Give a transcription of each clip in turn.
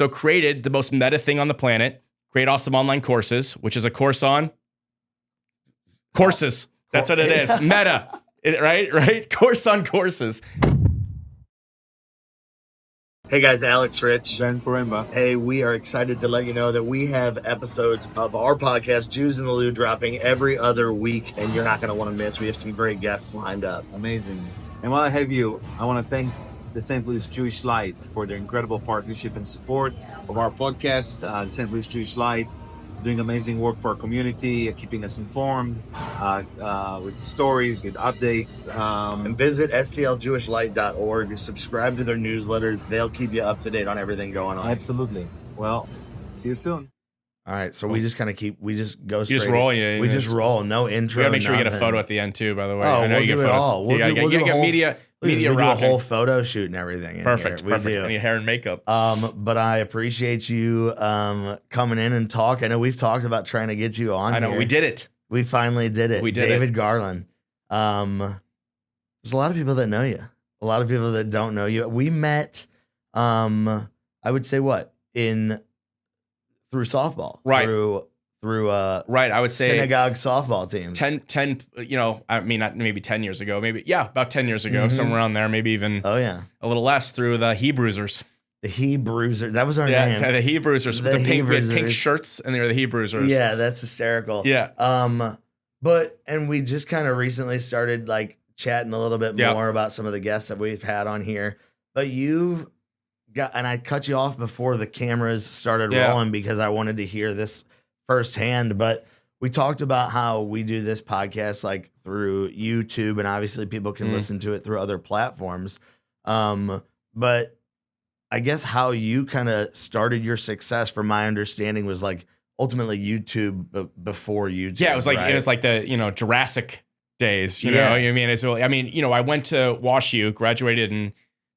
So created the most meta thing on the planet, create awesome online courses, which is a course on courses. That's what it is. Meta, right? Course on courses. Hey guys, Alex Rich. Ben Corimba. Hey, we are excited to let you know that we have episodes of our podcast, Jews in the Lou, dropping every other week, and you're not going to want to miss. We have some great guests lined up. Amazing. And while I have you, I want to thank the St. Louis Jewish Light for their incredible partnership and support of our podcast. St. Louis Jewish Light doing amazing work for our community, keeping us informed with stories, with updates. And visit stlJewishLight.org. Subscribe to their newsletter. They'll keep you up to date on everything going on. Absolutely. Well, see you soon. All right, so we just kind of we just go straight. You just roll, yeah. We just roll, no intro. We gotta make sure we get a nothing. photo at the end too. By the way, Oh, I know we'll you do get it photos. all. We'll You do get a whole- media We do a rocking. whole photo shoot and everything. in Perfect, here. We perfect. do. I need hair and makeup. But I appreciate you coming in and talk. I know we've talked about trying to get you on. I know here. we did it. We finally did it. We did David it. Garland. There's a lot of people that know you. A lot of people that don't know you. We met. I would say through softball. Right. Through Right. I would say synagogue softball teams. 10, I mean, not maybe 10 years ago, about 10 years ago, somewhere around there, maybe even Oh yeah. a little less through the Hebrews. The Hebrews. That was our Yeah, name. the Hebrews with The the pink, we had pink Hebrews. shirts, and they were the Hebrews. Yeah, that's hysterical. Yeah. And we just kind of recently started like chatting a little bit Yep. more about some of the guests that we've had on here. But you've got, and I cut you off before the cameras started Yeah. rolling because I wanted to hear this firsthand. But we talked about how we do this podcast like through YouTube, and obviously people can listen to it through other platforms. But I guess how you kind of started your success, from my understanding, was like ultimately YouTube before YouTube. Yeah, it was right? like the Jurassic days. You Yeah. know, I mean, I went to Wash U, graduated in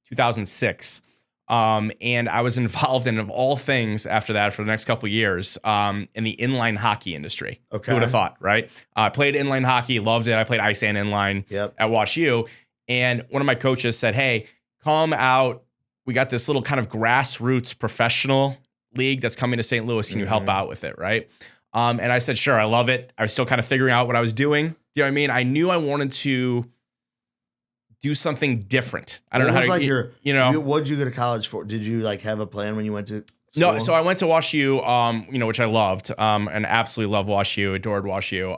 2006, and I was involved in, of all things, after that for the next couple of years, in the inline hockey industry. Okay. Who would have thought, right? I played inline hockey, loved it. I played ice and inline Yep. at Wash U, and one of my coaches said, "Hey, come out. We got this little kind of grassroots professional league that's coming to St. Louis. Can you help out with it?" Right. And I said, sure, I love it. I was still kind of figuring out what I was doing. You know what I mean? I knew I wanted to do something different. I don't know how to, what'd you go to college for? Did you like have a plan when you went to school? No, so I went to Wash U, which I loved, and absolutely love Wash U, adored Wash U.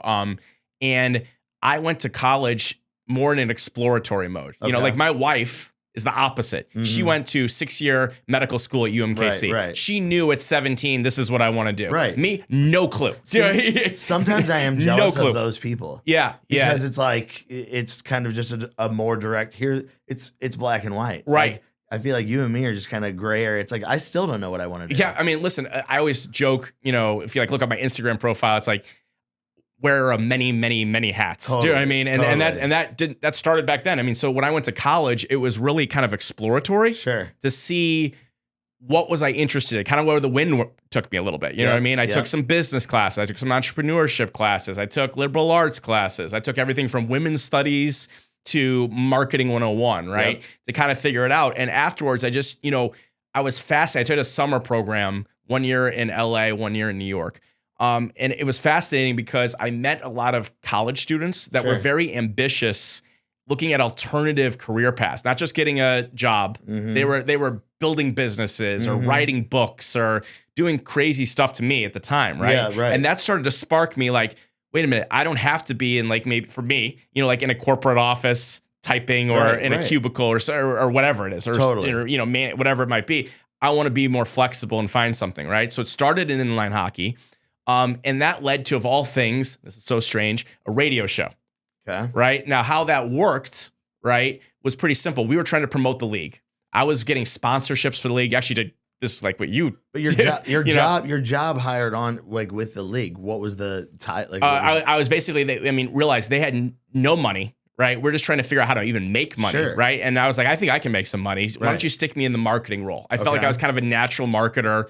And I went to college more in an exploratory mode. You know, Okay. like my wife is the opposite. She went to 6-year medical school at UMKC. Right. She knew at 17, this is what I want to do. Right. Me, no clue. Sometimes I am No jealous clue. of those people. Yeah. Because it's like, it's kind of just a more direct, here, it's black and white. Right. Like, I feel like you and me are just kind of gray area. It's like, I still don't know what I want to do. Yeah, I mean, listen, I always joke, if you like look at my Instagram profile, it's like wear many, many, many hats. Do you know what I mean? And that started back then. I mean, so when I went to college, it was really kind of exploratory. Sure. To see what was I interested in, kind of where the wind took me a little bit. You know what I mean? I took some business classes. I took some entrepreneurship classes. I took liberal arts classes. I took everything from women's studies to marketing 101, right? To kind of figure it out. And afterwards, I just, I was fascinated. I took a summer program 1 year in LA, 1 year in New York. And it was fascinating because I met a lot of college students that were very ambitious, looking at alternative career paths, not just getting a job. They were building businesses or writing books or doing crazy stuff to me at the time, right? Yeah, right. And that started to spark me like, wait a minute, I don't have to be in, like, maybe for me, like in a corporate office typing or in a cubicle or whatever it is, or Totally. whatever it might be. I want to be more flexible and find something, right? So it started in inline hockey. And that led to, of all things, this is so strange, a radio show. Okay. Right? Now, how that worked, right, was pretty simple. We were trying to promote the league. I was getting sponsorships for the league. Actually, did this like what you. But your job hired on like with the league. What was the like? I was basically, realized they had no money. Right, we're just trying to figure out how to even make money, right? And I was like, I think I can make some money. Why don't you stick me in the marketing role? I felt like I was kind of a natural marketer.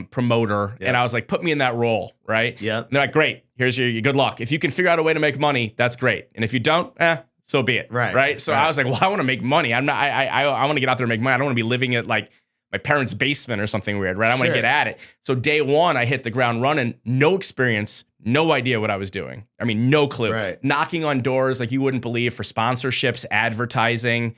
Promoter. And I was like, put me in that role. Right. Yeah. They're like, great. Here's your good luck. If you can figure out a way to make money, that's great. And if you don't, so be it. Right. Right. So I was like, well, I want to make money. I want to get out there and make money. I don't want to be living at like my parents' basement or something weird, right? I want to get at it. So day one, I hit the ground running, no experience, no idea what I was doing. I mean, no clue. Right. Knocking on doors like you wouldn't believe for sponsorships, advertising,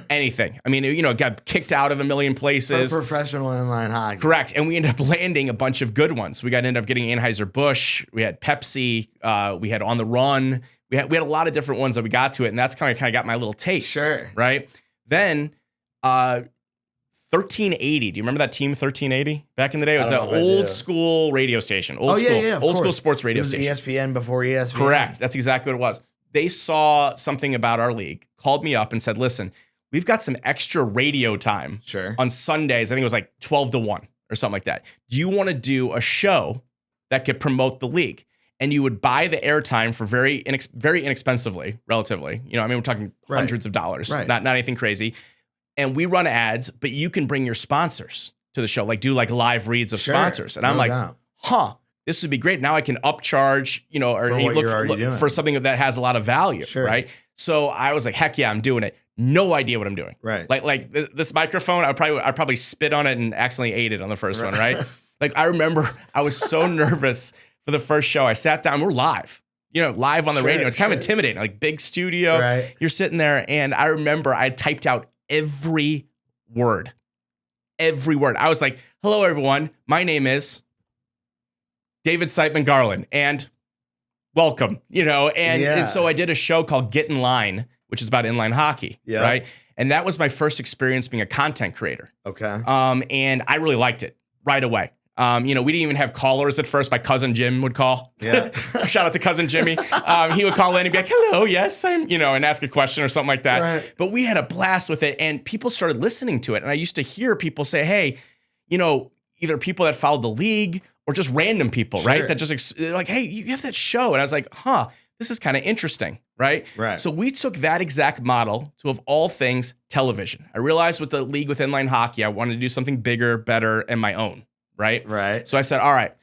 anything. I mean, you know, got kicked out of a million places. For professional inline hockey. Correct. And we ended up landing a bunch of good ones. We ended up getting Anheuser-Busch. We had Pepsi. We had On the Run. We had a lot of different ones that we got to it. And that's kind of got my little taste. Sure. Right. Then 1380. Do you remember that team 1380 back in the day? It was an old school radio station. Old school sports radio station. ESPN before ESPN. Correct. That's exactly what it was. They saw something about our league, called me up and said, listen, we've got some extra radio time on Sundays. I think it was like 12 to 1 or something like that. Do you want to do a show that could promote the league? And you would buy the airtime for very inexpensively, relatively. You know, I mean, we're talking hundreds of dollars, not anything crazy. And we run ads, but you can bring your sponsors to the show, like do like live reads of sponsors. And I'm like, this would be great. Now I can upcharge, you know, or look for something that has a lot of value, right? So I was like, heck yeah, I'm doing it. No idea what I'm doing. Right. Like this microphone, I'd probably spit on it and accidentally ate it on the first one, right? Like I remember I was so nervous for the first show. I sat down, we're live. You know, live on the radio. It's kind of intimidating, like big studio. You're sitting there, and I remember I typed out every word. I was like, hello, everyone. My name is David Siteman Garland, and welcome, you know. And so I did a show called Get in Line, which is about inline hockey, right? And that was my first experience being a content creator. Okay. And I really liked it right away. You know, we didn't even have callers at first. My cousin Jim would call. Yeah. Shout out to cousin Jimmy. He would call in and be like, hello, yes, I'm, you know, and ask a question or something like that. Right. But we had a blast with it, and people started listening to it. And I used to hear people say, hey, you know, either people that followed the league or just random people, right? That just like, hey, you have that show. And I was like, this is kind of interesting, right? So we took that exact model to, of all things, television. I realized with the league with inline hockey, I wanted to do something bigger, better, and my own. Right. So I said, all right,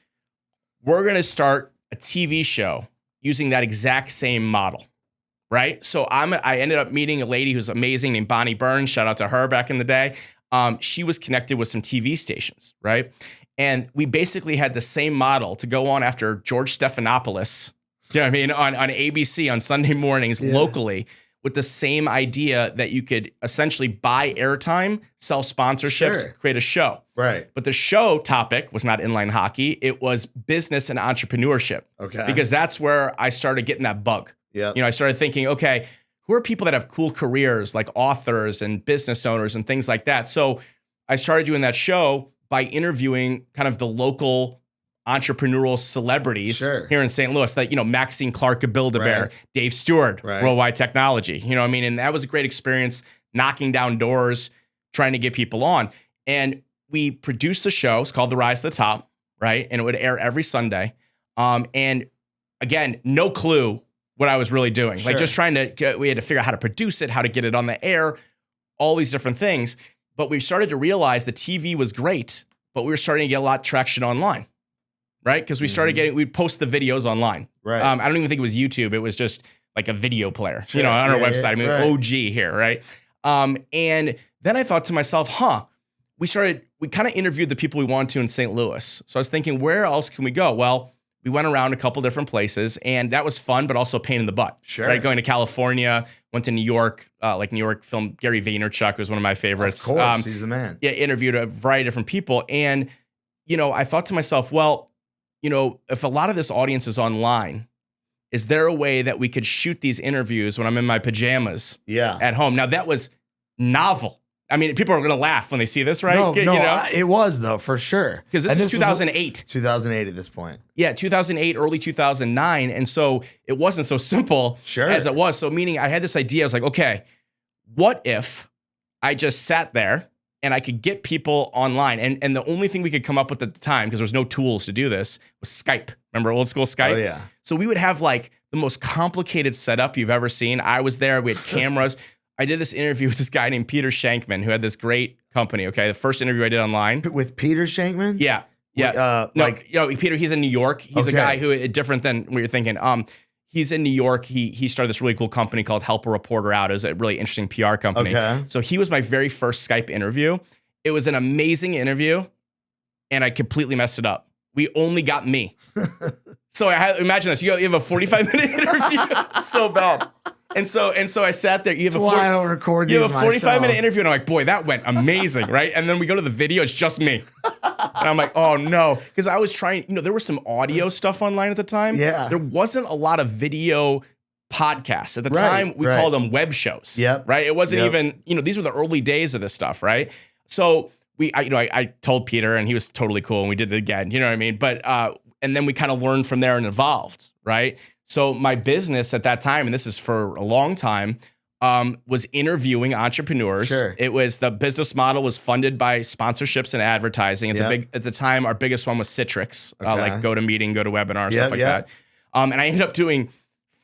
we're going to start a TV show using that exact same model. Right. So I ended up meeting a lady who's amazing named Bonnie Burns. Shout out to her back in the day. She was connected with some TV stations. Right. And we basically had the same model to go on after George Stephanopoulos, you know what I mean, on ABC on Sunday mornings locally, with the same idea that you could essentially buy airtime, sell sponsorships, create a show. Right. But the show topic was not inline hockey. It was business and entrepreneurship. Okay. Because that's where I started getting that bug. Yeah. You know, I started thinking, okay, who are people that have cool careers like authors and business owners and things like that? So I started doing that show by interviewing kind of the local entrepreneurial celebrities here in St. Louis, that, you know, Maxine Clark of Build-A-Bear, Dave Stewart, Worldwide Technology, you know what I mean? And that was a great experience, knocking down doors, trying to get people on. And we produced a show. It's called The Rise to the Top, right? And it would air every Sunday. And again, no clue what I was really doing. Like just trying to, we had to figure out how to produce it, how to get it on the air, all these different things. But we started to realize the TV was great, but we were starting to get a lot of traction online. Right? Because we started we'd post the videos online. Right. I don't even think it was YouTube. It was just like a video player, you know, on our website. I mean, OG here, right? And then I thought to myself, we kind of interviewed the people we wanted to in St. Louis. So I was thinking, where else can we go? Well, we went around a couple different places, and that was fun, but also a pain in the butt. Right? Going to California, went to New York, like New York film, Gary Vaynerchuk was one of my favorites. Of course, he's the man. Yeah, interviewed a variety of different people. And, you know, I thought to myself, well, you know, if a lot of this audience is online, is there a way that we could shoot these interviews when I'm in my pajamas at home? Now, that was novel. I mean, people are going to laugh when they see this, right? It was, though, for sure. Because this is 2008. 2008 at this point. Yeah, 2008, early 2009. And so it wasn't so simple as it was. So meaning I had this idea. I was like, okay, what if I just sat there and I could get people online? And the only thing we could come up with at the time, because there was no tools to do this, was Skype. Remember old school Skype? Oh, yeah. So we would have like the most complicated setup you've ever seen. I was there. We had cameras. I did this interview with this guy named Peter Shankman, who had this great company, okay? The first interview I did online. With Peter Shankman? Yeah. Yeah. Peter, he's in New York. He's a guy who, different than what you're thinking. He's in New York. He started this really cool company called Help a Reporter Out. It was a really interesting PR company. Okay. So he was my very first Skype interview. It was an amazing interview, and I completely messed it up. We only got me. So imagine this. You have a 45-minute interview. So bad. And so I sat there. You have I don't record these. You have a 45-minute interview, and I'm like, boy, that went amazing, right? And then we go to the video. It's just me. And I'm like, oh no, because I was trying. There was some audio stuff online at the time. Yeah. There wasn't a lot of video podcasts at the time. We called them web shows. Yep. Right. It wasn't even. These were the early days of this stuff, right? So I told Peter, and he was totally cool, and we did it again. You know what I mean? But and then we kind of learned from there and evolved, right? So my business at that time, and this is for a long time, was interviewing entrepreneurs. Sure. It was the business model was funded by sponsorships and advertising. At the time, our biggest one was Citrix, like GoToMeeting, GoToWebinar, stuff like that. And I ended up doing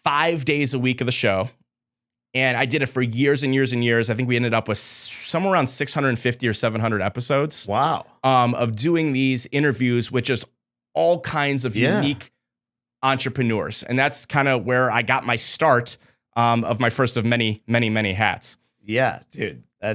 5 days a week of the show. And I did it for years and years and years. I think we ended up with somewhere around 650 or 700 episodes. Wow. Of doing these interviews with just all kinds of unique entrepreneurs. And that's kind of where I got my start of my first of many, many, many hats. Yeah, dude. I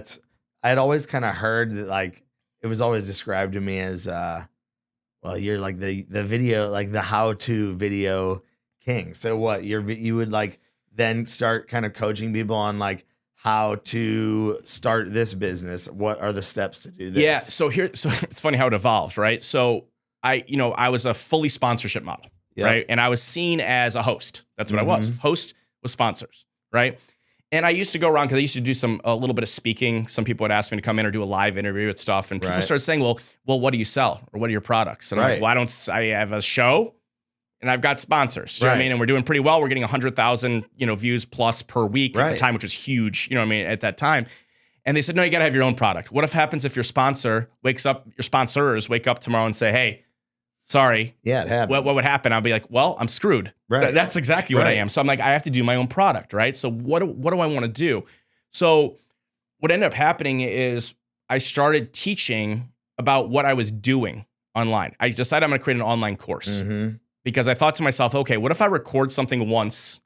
had always kind of heard that, like, it was always described to me as, well, you're like the video, like the how-to video king. So what, you would like then start kind of coaching people on like how to start this business. What are the steps to do this? Yeah. So it's funny how it evolved, right? So I was a fully sponsorship model, right? And I was seen as a host. That's what I was. Host with sponsors, right? And I used to go around because I used to do a little bit of speaking. Some people would ask me to come in or do a live interview and stuff. And people started saying, well, what do you sell? Or what are your products? And I'm like, well, I have a show and I've got sponsors. You know what I mean? And we're doing pretty well. We're getting 100,000, views plus per week at the time, which was huge, at that time. And they said, no, you got to have your own product. What happens if your sponsors wake up tomorrow and say, hey, sorry. Yeah, it happens. What would happen? I'll be like, well, I'm screwed. Right. That's exactly what I am. So I'm like, I have to do my own product, right? So what do I want to do? So what ended up happening is I started teaching about what I was doing online. I decided I'm going to create an online course because I thought to myself, okay, what if I record something once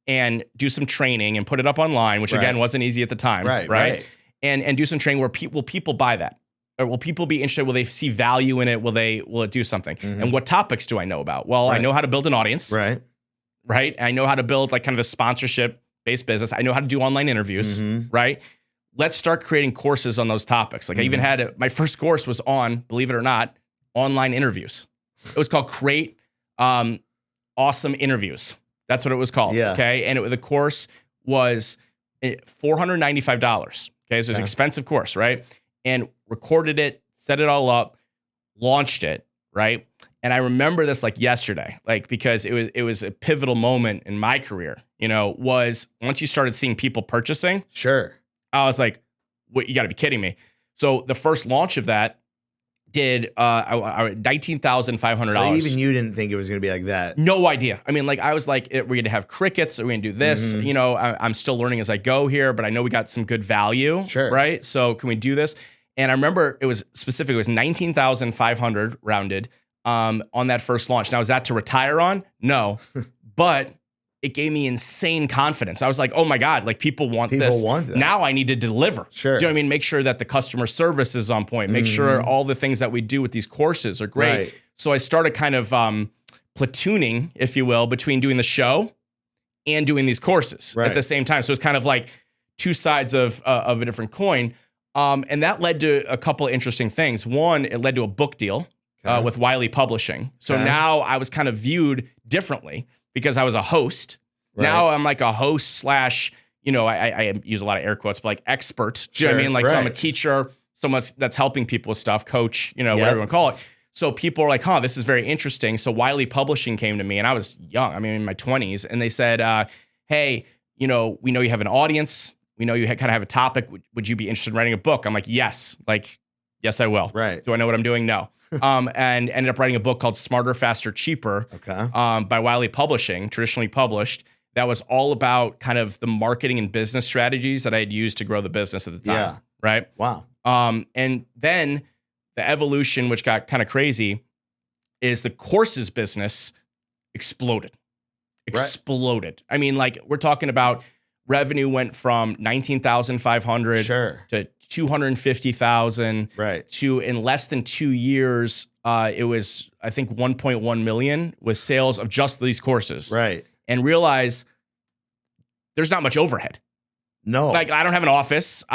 and do some training and put it up online, which again wasn't easy at the time, right? And do some training where people buy that. Or will people be interested? Will they see value in it? Will it do something? And what topics do I know about? Well, I know how to build an audience. Right. I know how to build like kind of a sponsorship-based business. I know how to do online interviews, right? Let's start creating courses on those topics. Like I even had my first course was on, believe it or not, online interviews. It was called Create Awesome Interviews. That's what it was called. Yeah. Okay. And the course was $495. Okay. So it's an expensive course, right? And recorded it, set it all up, launched it, right? And I remember this like yesterday, like because it was a pivotal moment in my career, was once you started seeing people purchasing. Sure. I was like, what, you got to be kidding me. So the first launch of that did $19,500. So even you didn't think it was going to be like that? No idea. I mean, like I was like, we're going to have crickets. Are we going to do this? I'm still learning as I go here, but I know we got some good value, right? So can we do this? And I remember it was 19,500 rounded on that first launch. Now, is that to retire on? No, but it gave me insane confidence. I was like, oh my God, like people want this. Now I need to deliver. Sure. Do you know what I mean? Make sure that the customer service is on point. Make sure all the things that we do with these courses are great. Right. So I started kind of platooning, if you will, between doing the show and doing these courses at the same time. So it's kind of like two sides of a different coin. And that led to a couple of interesting things. One, it led to a book deal with Wiley Publishing. So now I was kind of viewed differently because I was a host. Right. Now I'm like a host slash, I use a lot of air quotes, but like expert. Do you know what I mean? Like, so I'm a teacher, someone that's helping people with stuff, coach, whatever you want to call it. So people are like, this is very interesting. So Wiley Publishing came to me and I was young, in my 20s. And they said, hey, we know you have an audience. We know you kind of have a topic. Would you be interested in writing a book? I'm like, yes. Like, yes, I will. Right. Do I know what I'm doing? No. And ended up writing a book called Smarter, Faster, Cheaper by Wiley Publishing, traditionally published. That was all about kind of the marketing and business strategies that I had used to grow the business at the time. Yeah. Right. Wow. And then the evolution, which got kind of crazy, is the courses business exploded. Right. I mean, like we're talking about revenue went from 19,500 to 250,000 to in less than 2 years. It was, I think, 1.1 million with sales of just these courses. Right. And realize there's not much overhead. No. Like, I don't have an office.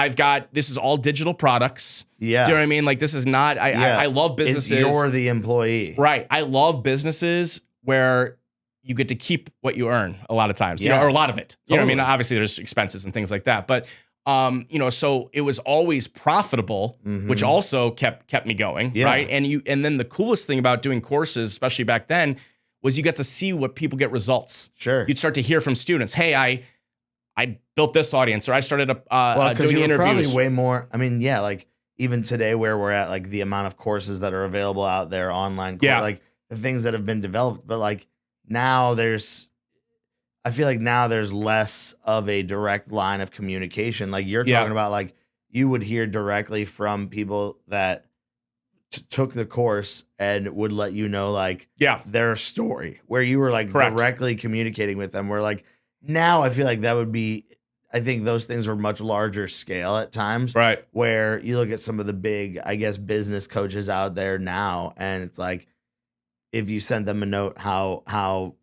This is all digital products. Yeah. Do you know what I mean? Like, this is not, I love businesses. You're the employee. Right. I love businesses where you get to keep what you earn a lot of times, you know, or a lot of it. You know what I mean? Obviously there's expenses and things like that, but you know, so it was always profitable, which also kept me going, right? And then the coolest thing about doing courses, especially back then, was you get to see what people get results. Sure. You'd start to hear from students, hey, I built this audience, or I started doing you interviews. Probably way more. I mean, yeah, like even today where we're at, like the amount of courses that are available out there online, like the things that have been developed, but like now I feel like now there's less of a direct line of communication. Like you're talking about, like you would hear directly from people that took the course and would let you know, like their story, where you were like directly communicating with them. Where like now I feel like that would be, I think those things were much larger scale at times. Right. Where you look at some of the big, I guess, business coaches out there now, and it's like, if you sent them a note, how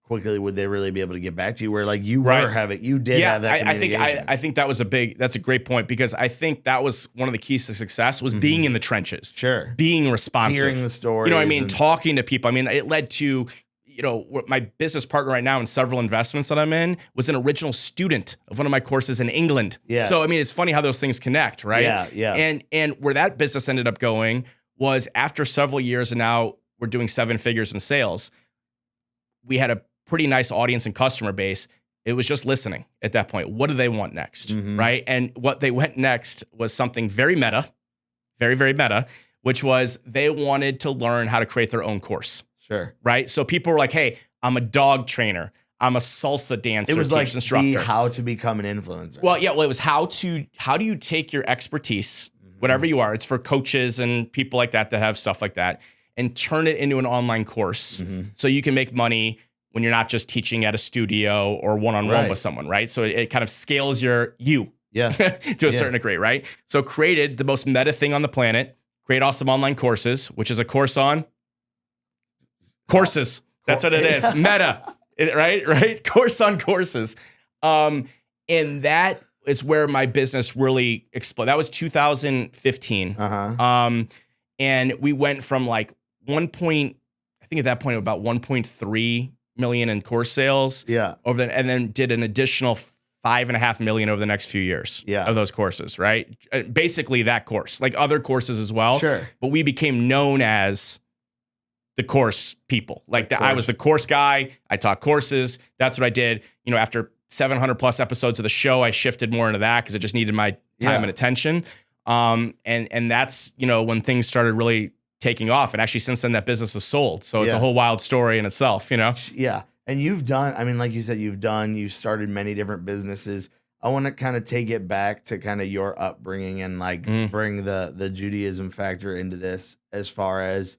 quickly would they really be able to get back to you? Where like you were you did have that communication. I think that's a great point, because I think that was one of the keys to success was being in the trenches. Sure. Being responsive. Hearing the stories. You know what I mean? Talking to people. I mean, it led to, you know, my business partner right now in several investments that I'm in was an original student of one of my courses in England. Yeah. So, I mean, it's funny how those things connect, right? Yeah, yeah. And where that business ended up going was after several years, and now we're doing 7 figures in sales, we had a pretty nice audience and customer base. It was just listening at that point. What do they want next, right? And what they went next was something very meta, very, very meta, which was they wanted to learn how to create their own course. Sure. Right? So people were like, hey, I'm a dog trainer. I'm a salsa dancer. It was like instructor. How to become an influencer. Well, yeah. Well, it was how do you take your expertise, whatever you are, it's for coaches and people like that have stuff like that, and turn it into an online course so you can make money when you're not just teaching at a studio or one-on-one with someone, right? So it kind of scales to a certain degree, right? So created the most meta thing on the planet, create awesome online courses, which is a course on courses. That's what it is. Meta, right? Course on courses. And that is where my business really exploded. That was 2015. And we went from like I think at that point about 1.3 million in course sales. Yeah. And then did an additional 5.5 million over the next few years of those courses, right? Basically that course, like other courses as well. Sure. But we became known as the course people. Like I was the course guy. I taught courses. That's what I did. You know, after 700 plus episodes of the show, I shifted more into that because it just needed my time and attention. And that's, you know, when things started really taking off. And actually since then that business is sold. So it's a whole wild story in itself, you know? Yeah. And you've done, I mean, like you said, you've started many different businesses. I want to kind of take it back to kind of your upbringing and like bring the Judaism factor into this, as far as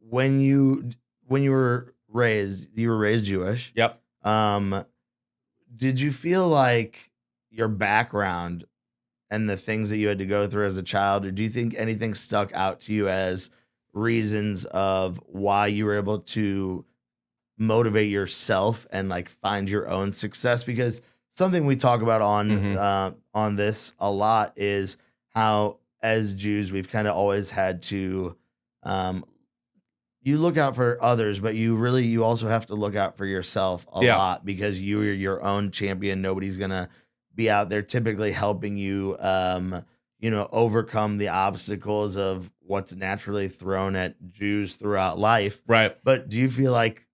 when you were raised Jewish. Yep. Did you feel like your background and the things that you had to go through as a child, or do you think anything stuck out to you as reasons of why you were able to motivate yourself and like find your own success? Because something we talk about on this a lot is how as Jews we've kind of always had to you look out for others, but you also have to look out for yourself a lot, because you are your own champion. Nobody's gonna be out there typically helping you overcome the obstacles of what's naturally thrown at Jews throughout life. Right. But do you feel like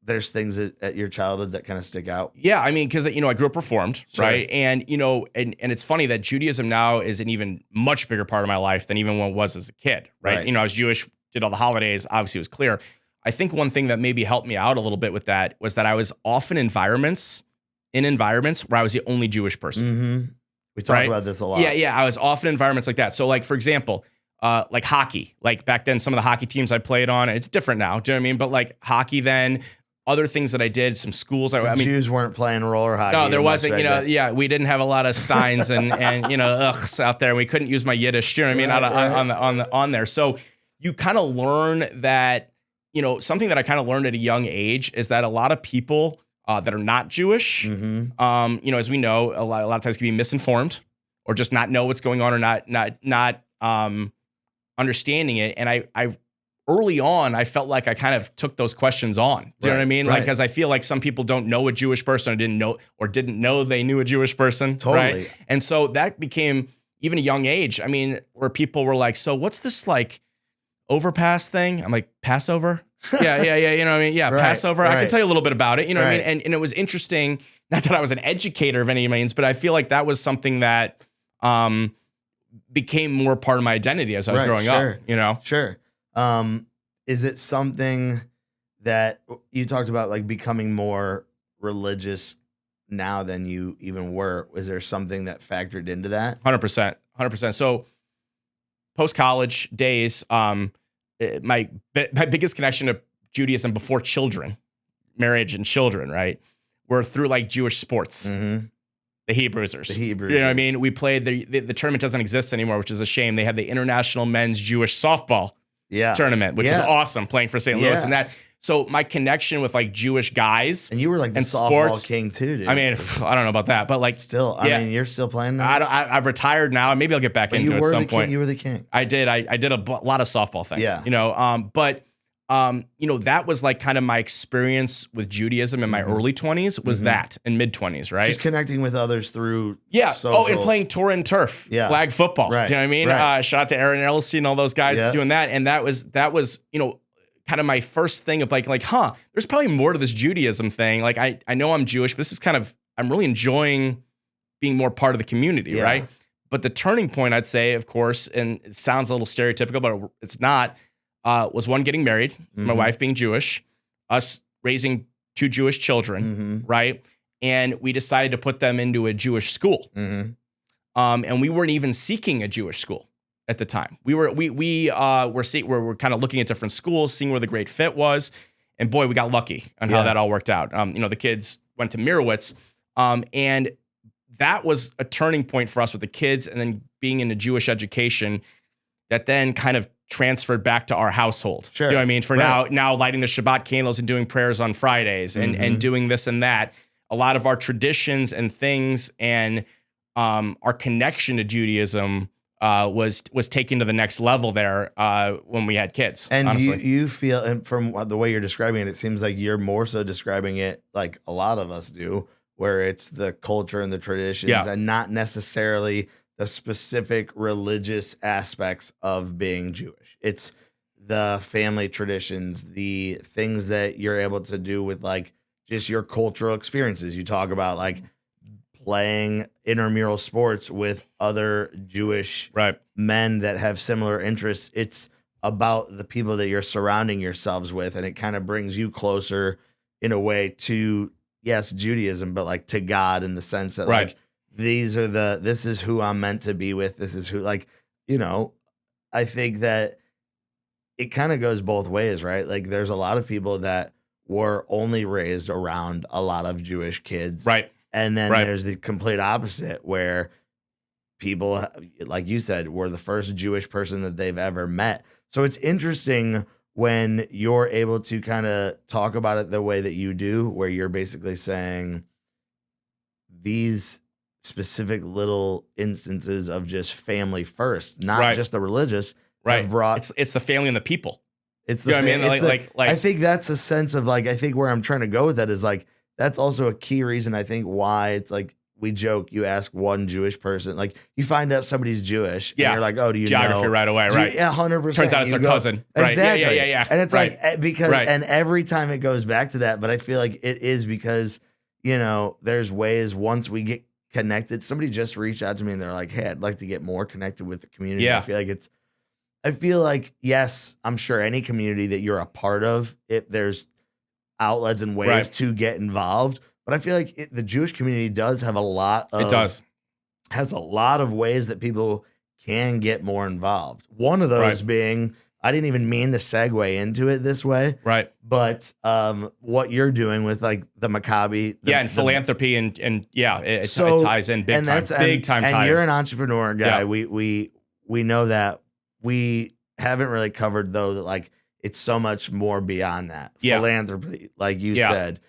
there's things at your childhood that kind of stick out? Yeah, I mean, because, you know, I grew up Reformed, right? And, you know, and it's funny that Judaism now is an even much bigger part of my life than even when it was as a kid, right? You know, I was Jewish, did all the holidays, obviously it was clear. I think one thing that maybe helped me out a little bit with that was that I was often in environments where I was the only Jewish person. We talk about this a lot. Yeah. I was often in environments like that. So like, for example, like hockey, like back then, some of the hockey teams I played on, it's different now. Do you know what I mean? But like hockey then, other things that I did, some schools. The Jews weren't playing roller hockey. No, there wasn't, we didn't have a lot of Steins and ughs out there. We couldn't use my Yiddish, you know what I mean, on there. So you kind of learn that, something that I kind of learned at a young age is that a lot of people that are not Jewish, as we know, a lot of times can be misinformed or just not know what's going on or not understanding it. And I early on, I felt like I kind of took those questions on. Do you know what I mean? Like, because I feel like some people don't know a Jewish person or didn't know they knew a Jewish person. Totally. Right? And so that became even a young age. I mean, where people were like, so what's this like overpass thing? I'm like, Passover? Yeah. You know what I mean? Yeah, Passover. I can tell you a little bit about it. You know what I mean? And it was interesting, not that I was an educator of any means, but I feel like that was something that became more part of my identity as I was growing up, Sure. Is it something that you talked about, like becoming more religious now than you even were? Was there something that factored into that? 100%. So post-college days, my biggest connection to Judaism before marriage and children, right, were through like Jewish sports. Mm-hmm. The Hebrews. You know what I mean? We played the tournament doesn't exist anymore, which is a shame. They had the International Men's Jewish Softball tournament, which was awesome, playing for St. Louis and that. So my connection with like Jewish guys, and you were like the softball king too, dude. I mean, I don't know about that, but like still, I mean, you're still playing now. I've retired now, and maybe I'll get back into it at some point. You were the king. I did. I did a lot of softball things. That was like kind of my experience with Judaism in my early 20s was that and mid 20s, right? Just connecting with others through social. And playing Torah and turf, flag football. Right. Do you know what I mean? Right. Shout out to Aaron Ellison and all those guys doing that. And that was kind of my first thing of like, there's probably more to this Judaism thing. Like I know I'm Jewish, but this is I'm really enjoying being more part of the community, right? But the turning point, I'd say, of course, and it sounds a little stereotypical, but it's not, was one, getting married, my wife being Jewish, us raising 2 Jewish children, right? And we decided to put them into a Jewish school. And we weren't even seeking a Jewish school at the time. We were kind of looking at different schools, seeing where the great fit was. And boy, we got lucky on how that all worked out. The kids went to Mirowitz, and that was a turning point for us with the kids, and then being into Jewish education that then kind of transferred back to our household. Sure. Do you know what I mean? For now lighting the Shabbat candles and doing prayers on Fridays and doing this and that. A lot of our traditions and things and our connection to Judaism was taken to the next level there when we had kids. And you feel, and from the way you're describing it, it seems like you're more so describing it like a lot of us do, where it's the culture and the traditions and not necessarily the specific religious aspects of being Jewish. It's the family traditions, the things that you're able to do with like just your cultural experiences. You talk about like playing intramural sports with other Jewish men that have similar interests. It's about the people that you're surrounding yourselves with, and it kind of brings you closer in a way to, yes, Judaism, but like to God, in the sense that like this is who I'm meant to be with. This is who, like, I think that it kind of goes both ways, right? Like there's a lot of people that were only raised around a lot of Jewish kids. Right. And then there's the complete opposite, where people, like you said, were the first Jewish person that they've ever met. So it's interesting when you're able to kind of talk about it the way that you do, where you're basically saying these specific little instances of just family first, not just the religious, have brought. It's the family and the people. It's the, I think that's a sense of like, I think where I'm trying to go with that is like, that's also a key reason I think why it's like, we joke, you ask one Jewish person, like you find out somebody's Jewish and you're like, oh, do you geography know? right away, right? Yeah, 100%. Turns out it's their cousin. Right? Exactly. Yeah. And it's like, because, and every time it goes back to that, but I feel like it is because, there's ways once we get connected. Somebody just reached out to me and they're like, hey, I'd like to get more connected with the community. Yeah. I feel like, yes, I'm sure any community that you're a part of, there's outlets and ways to get involved. But I feel like the Jewish community does have has a lot of ways that people can get more involved. One of those being, I didn't even mean to segue into it this way. Right. But what you're doing with like the Maccabi. And philanthropy and it ties in big time. And you're an entrepreneur guy. Yeah. We know that. We haven't really covered though that like it's so much more beyond that. Yeah. Philanthropy, like you said.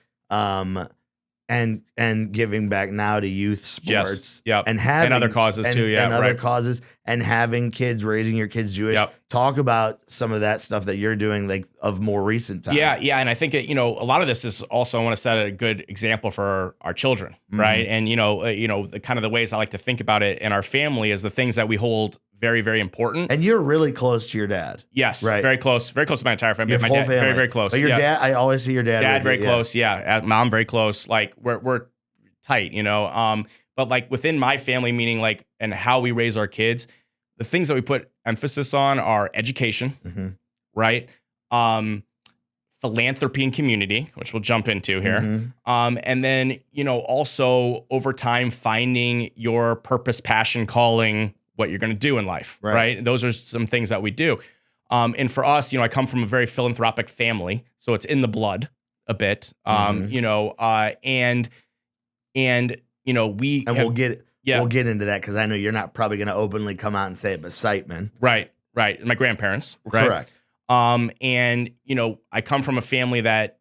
And giving back now to youth sports, and having other causes too, and other causes, and having kids, raising your kids Jewish. Talk about some of that stuff that you're doing, like of more recent time. Yeah, and I think a lot of this is also I want to set a good example for our children, right? And the kind of the ways I like to think about it in our family is the things that we hold very, very important. And you're really close to your dad. Yes, right? very close to my entire family. Your My whole dad, family. very, very close. But your dad, I always see your dad. Dad very close, Mom very close. Like we're tight, but like within my family, meaning like and how we raise our kids, the things that we put emphasis on are education, right? Philanthropy and community, which we'll jump into here. And then, also over time, finding your purpose, passion, calling, what you're going to do in life, right? Those are some things that we do. And for us, I come from a very philanthropic family, so it's in the blood a bit, we'll get into that because I know you're not probably going to openly come out and say it, but Siteman. Right. My grandparents. Right? Correct. I come from a family that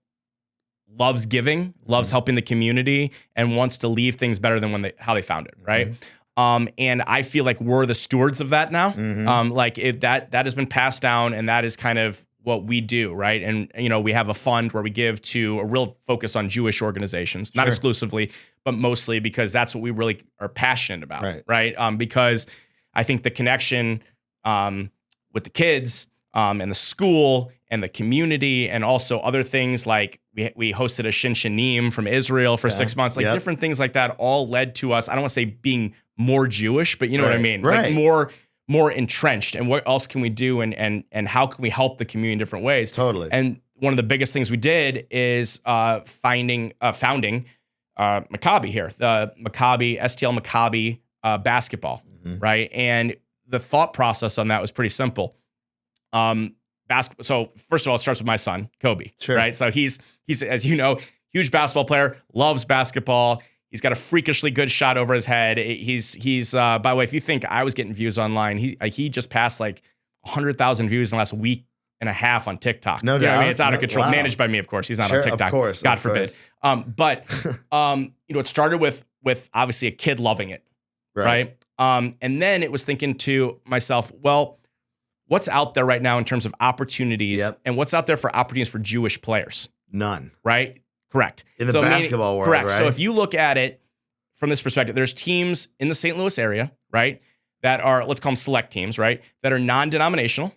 loves giving, loves helping the community, and wants to leave things better than how they found it, right? And I feel like we're the stewards of that now. That has been passed down, and that is kind of what we do, right? And we have a fund where we give to a real focus on Jewish organizations, not exclusively, but mostly because that's what we really are passionate about, right? Because I think the connection with the kids and the school and the community and also other things like we hosted a Shinshanim from Israel for 6 months, like different things like that all led to us. I don't want to say being more Jewish, but you know what I mean? Like more entrenched, and what else can we do and how can we help the community in different ways? Totally. And one of the biggest things we did is founding Maccabi here, the Maccabi, STL Maccabi basketball, right? And the thought process on that was pretty simple. So first of all, it starts with my son, Kobe, right? So he's, as you know, huge basketball player, loves basketball. He's got a freakishly good shot over his head. He's by the way, if you think I was getting views online, he just passed like 100,000 views in the last week and a half on TikTok. No doubt. I mean, it's out of control. Wow. Managed by me, of course. He's not on TikTok. Of course. God forbid. But it started with obviously a kid loving it, right? And then it was thinking to myself, well, what's out there right now in terms of opportunities, and what's out there for opportunities for Jewish players? None. Right? Correct. In the basketball world, correct. Right? So if you look at it from this perspective, there's teams in the St. Louis area, right, that are, let's call them select teams, right, that are non-denominational.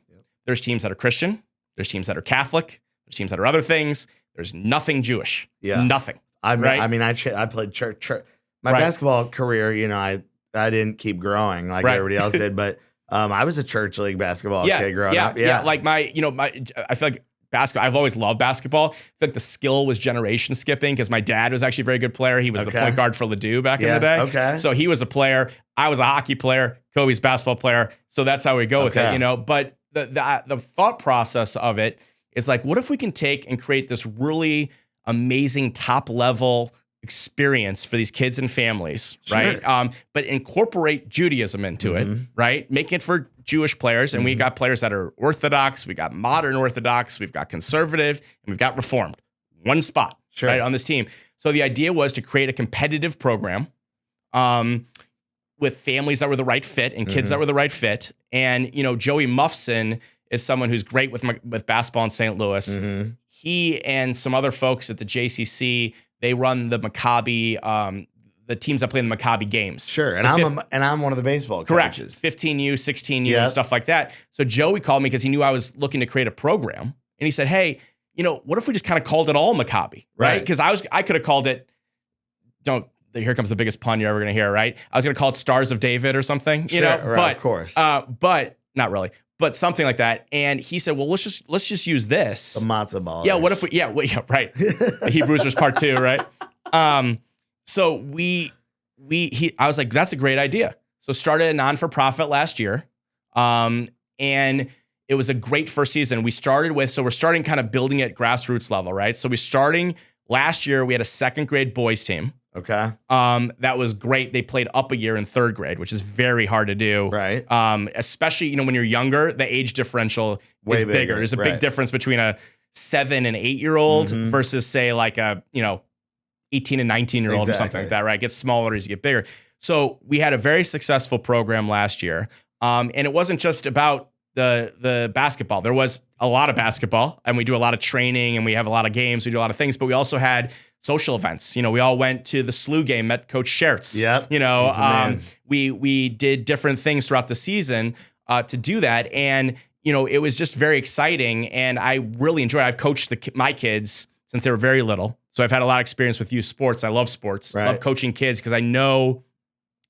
There's teams that are Christian. There's teams that are Catholic. There's teams that are other things. There's nothing Jewish. Nothing. I played church. My basketball career, I didn't keep growing like everybody else did, but I was a church league basketball kid growing up. Yeah. Like I feel like basketball, I've always loved basketball. I feel like the skill was generation skipping because my dad was actually a very good player. He was the point guard for Ladue back in the day. Okay. So he was a player. I was a hockey player. Kobe's basketball player. So that's how we go with it, But the thought process of it is like, what if we can take and create this really amazing top level experience for these kids and families, right? But incorporate Judaism into it, right? Make it for Jewish players. And we got players that are Orthodox, we got modern Orthodox, we've got conservative, and we've got Reformed. One spot, right, on this team. So the idea was to create a competitive program with families that were the right fit and kids that were the right fit. And, Joey Muffson is someone who's great with basketball in St. Louis. He and some other folks at the JCC, they run the Maccabi, the teams that play in the Maccabi games. Sure, and I'm one of the baseball coaches. Correct, 15U, 16U, and stuff like that. So Joey called me because he knew I was looking to create a program, and he said, "Hey, what if we just kind of called it all Maccabi, right? Because I could have called it. Here comes the biggest pun you're ever going to hear, right? I was going to call it Stars of David or something, but of course, but not really." But something like that, and he said, "Well, let's just use this the matzah ball." Yeah, what if we? Yeah, right. Hebrews part 2, right? So I was like, that's a great idea. So started a non-for-profit last year, and it was a great first season. We're starting kind of building at grassroots level, right? So last year, we had a 2nd grade boys team. Okay. That was great. They played up a year in 3rd grade, which is very hard to do. Right. Especially, when you're younger, the age differential is bigger. There's a big difference between a 7 and 8-year-old versus say like a, 18 and 19-year-old or something like that, right? It gets smaller as you get bigger. So we had a very successful program last year. And it wasn't just about the basketball. There was a lot of basketball, and we do a lot of training, and we have a lot of games. We do a lot of things, but we also had social events. We all went to the SLU game, met Coach Schertz. Yep. We did different things throughout the season to do that. And, it was just very exciting. And I really enjoyed it. I've coached my kids since they were very little. So I've had a lot of experience with youth sports. I love sports. I love coaching kids because I know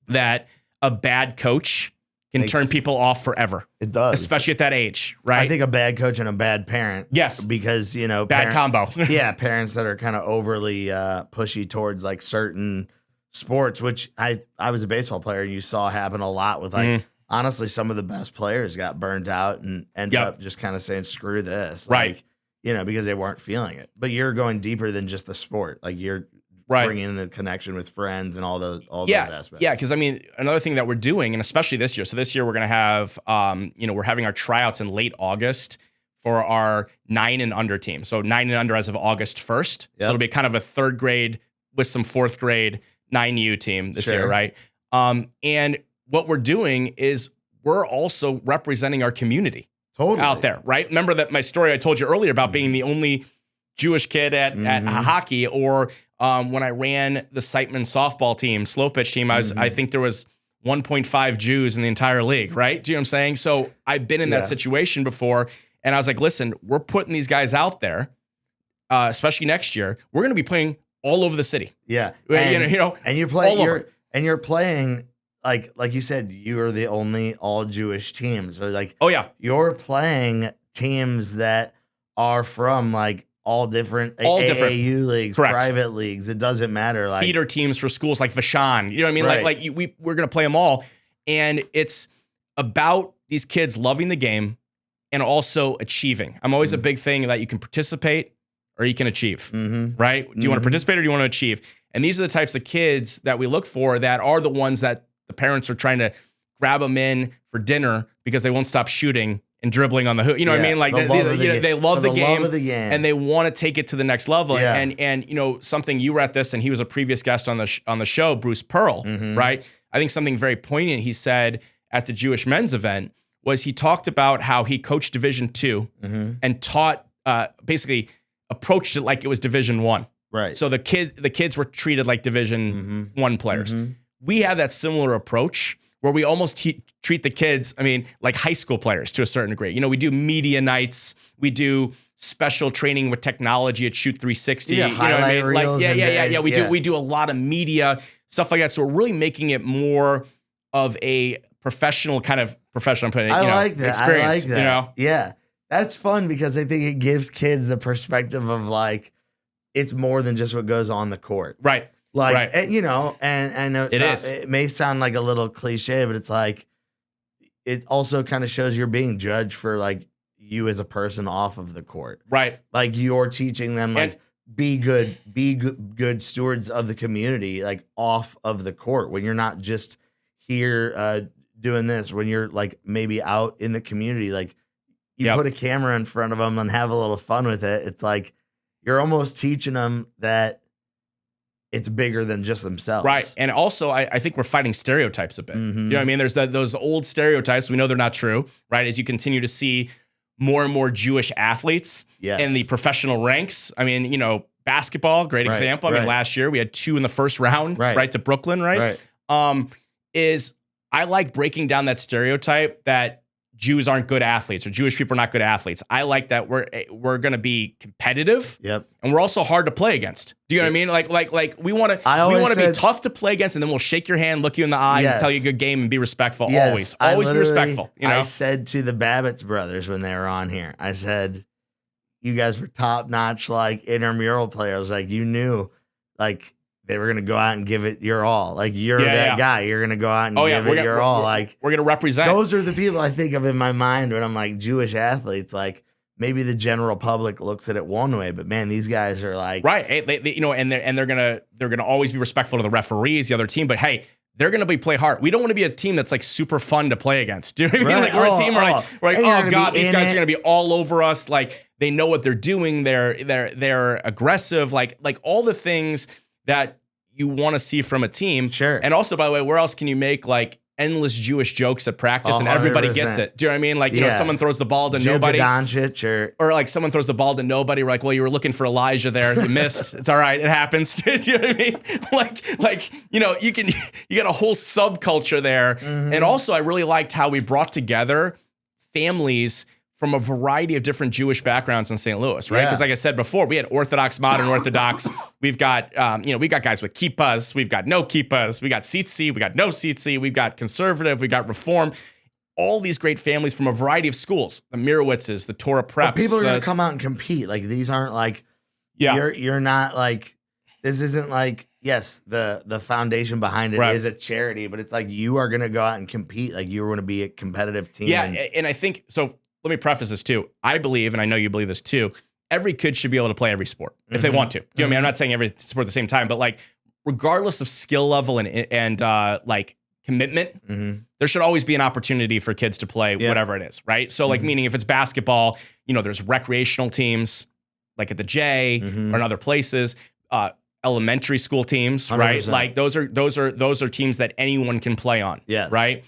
that a bad coach can turn people off forever. It does. Especially at that age, right? I think a bad coach and a bad parent. Yes. Because, bad combo. Yeah, parents that are kind of overly pushy towards like certain sports, which I was a baseball player and you saw happen a lot with like, honestly, some of the best players got burned out and ended up just kind of saying, screw this. Right. Like, because they weren't feeling it. But you're going deeper than just the sport. Like you're bringing in the connection with friends and all those aspects. Yeah, because another thing that we're doing, and especially this year. So this year we're going to have, we're having our tryouts in late August for our 9 and under team. So 9 and under as of August 1st. So it'll be kind of a 3rd grade with some 4th grade 9U team this year, right? And what we're doing is we're also representing our community out there, right? Remember that my story I told you earlier about being the only Jewish kid at hockey, or when I ran the Siteman softball team, slow pitch team, I think there was 1.5 Jews in the entire league, right? Do you know what I'm saying? So I've been in that situation before, and I was like, listen, we're putting these guys out there, especially next year. We're going to be playing all over the city. Yeah, and you're playing like you said, you are the only all Jewish teams. So like, you're playing teams that are from like all different AAU leagues, private leagues. It doesn't matter. Like feeder teams for schools like Vashon. You know what I mean? Right. We're going to play them all. And it's about these kids loving the game and also achieving. I'm always a big thing that you can participate or you can achieve, right? Do you want to participate or do you want to achieve? And these are the types of kids that we look for that are the ones that the parents are trying to grab them in for dinner because they won't stop shooting and dribbling on the hoop. You know what I mean? Like they love the game and they want to take it to the next level. Yeah. And something, you were at this and he was a previous guest on the show, Bruce Pearl, right? I think something very poignant he said at the Jewish men's event was he talked about how he coached Division II and taught, basically approached it like it was Division I. Right. So the kids were treated like Division I players. We have that similar approach where we almost treat the kids, like high school players to a certain degree. We do media nights, we do special training with technology at Shoot 360. Yeah, highlight reels. We do a lot of media stuff like that. So we're really making it more of a professional like that. Experience. I like that. Yeah, that's fun because I think it gives kids the perspective of like it's more than just what goes on the court. Right. Like, and I know it may sound like a little cliche, but it's like, it also kind of shows you're being judged for like you as a person off of the court. Right. Like you're teaching them like, be good stewards of the community, like off of the court when you're not just here doing this, when you're like maybe out in the community, like you put a camera in front of them and have a little fun with it. It's like, you're almost teaching them that it's bigger than just themselves. Right. And also, I think we're fighting stereotypes a bit. You know what I mean? There's those old stereotypes. We know they're not true, right? As you continue to see more and more Jewish athletes in the professional ranks. Basketball, great example. Last year we had 2 in the first round, right to Brooklyn, right? I like breaking down that stereotype that Jews aren't good athletes or Jewish people are not good athletes. I like that we're going to be be and we're also hard to play against. Do you know what I mean? Like we want to be tough to play against, and then we'll shake your hand, look you in the eye, and tell you a good game and be respectful. Always be respectful. I said to the Babbitts brothers when they were on here, I said, you guys were top notch, like intramural players. Like you knew, like they were gonna go out and give it your all. Like you're that guy. You're gonna go out and give it your all. Like we're gonna represent. Those are the people I think of in my mind when I'm like Jewish athletes. Like maybe the general public looks at it one way, but man, these guys are like right. They and they're gonna always be respectful to the referees, the other team. But hey, they're gonna play hard. We don't want to be a team that's like super fun to play against. Do you know what I mean? Like we're a team we're like oh god, these guys are gonna be all over us. Like they know what they're doing. They're aggressive. Like all the things that you want to see from a team. Sure. And also, by the way, where else can you make like endless Jewish jokes at practice and everybody gets it? Do you know what I mean? Like, you know, someone throws the ball to nobody. Or like someone throws the ball to nobody. We're like, well, you were looking for Elijah there. You missed. It's all right. It happens. Do you know what I mean? Like, you know, you got a whole subculture there. Mm-hmm. And also I really liked how we brought together families from a variety of different Jewish backgrounds in St. Louis, right? Because like I said before, we had Orthodox, modern Orthodox. We've got, we got guys with kippahs. We've got no kippahs. We got tzitzi. We got no tzitzi. We've got conservative. We got reform. All these great families from a variety of schools. The Mirowitzes, the Torah Preps. But people are going to come out and compete. Like these aren't like, you're not like, this isn't like, yes, the foundation behind it is a charity, but it's like you are going to go out and compete. Like you're going to be a competitive team. Yeah, and I think, so let me preface this too. I believe, and I know you believe this too, every kid should be able to play every sport if they want to. You know what I mean? I'm not saying every sport at the same time, but like regardless of skill level and like commitment, there should always be an opportunity for kids to play whatever it is, right? So like meaning if it's basketball, you know, there's recreational teams like at the J or in other places, elementary school teams, 100%. Right? Like those are teams that anyone can play on, right?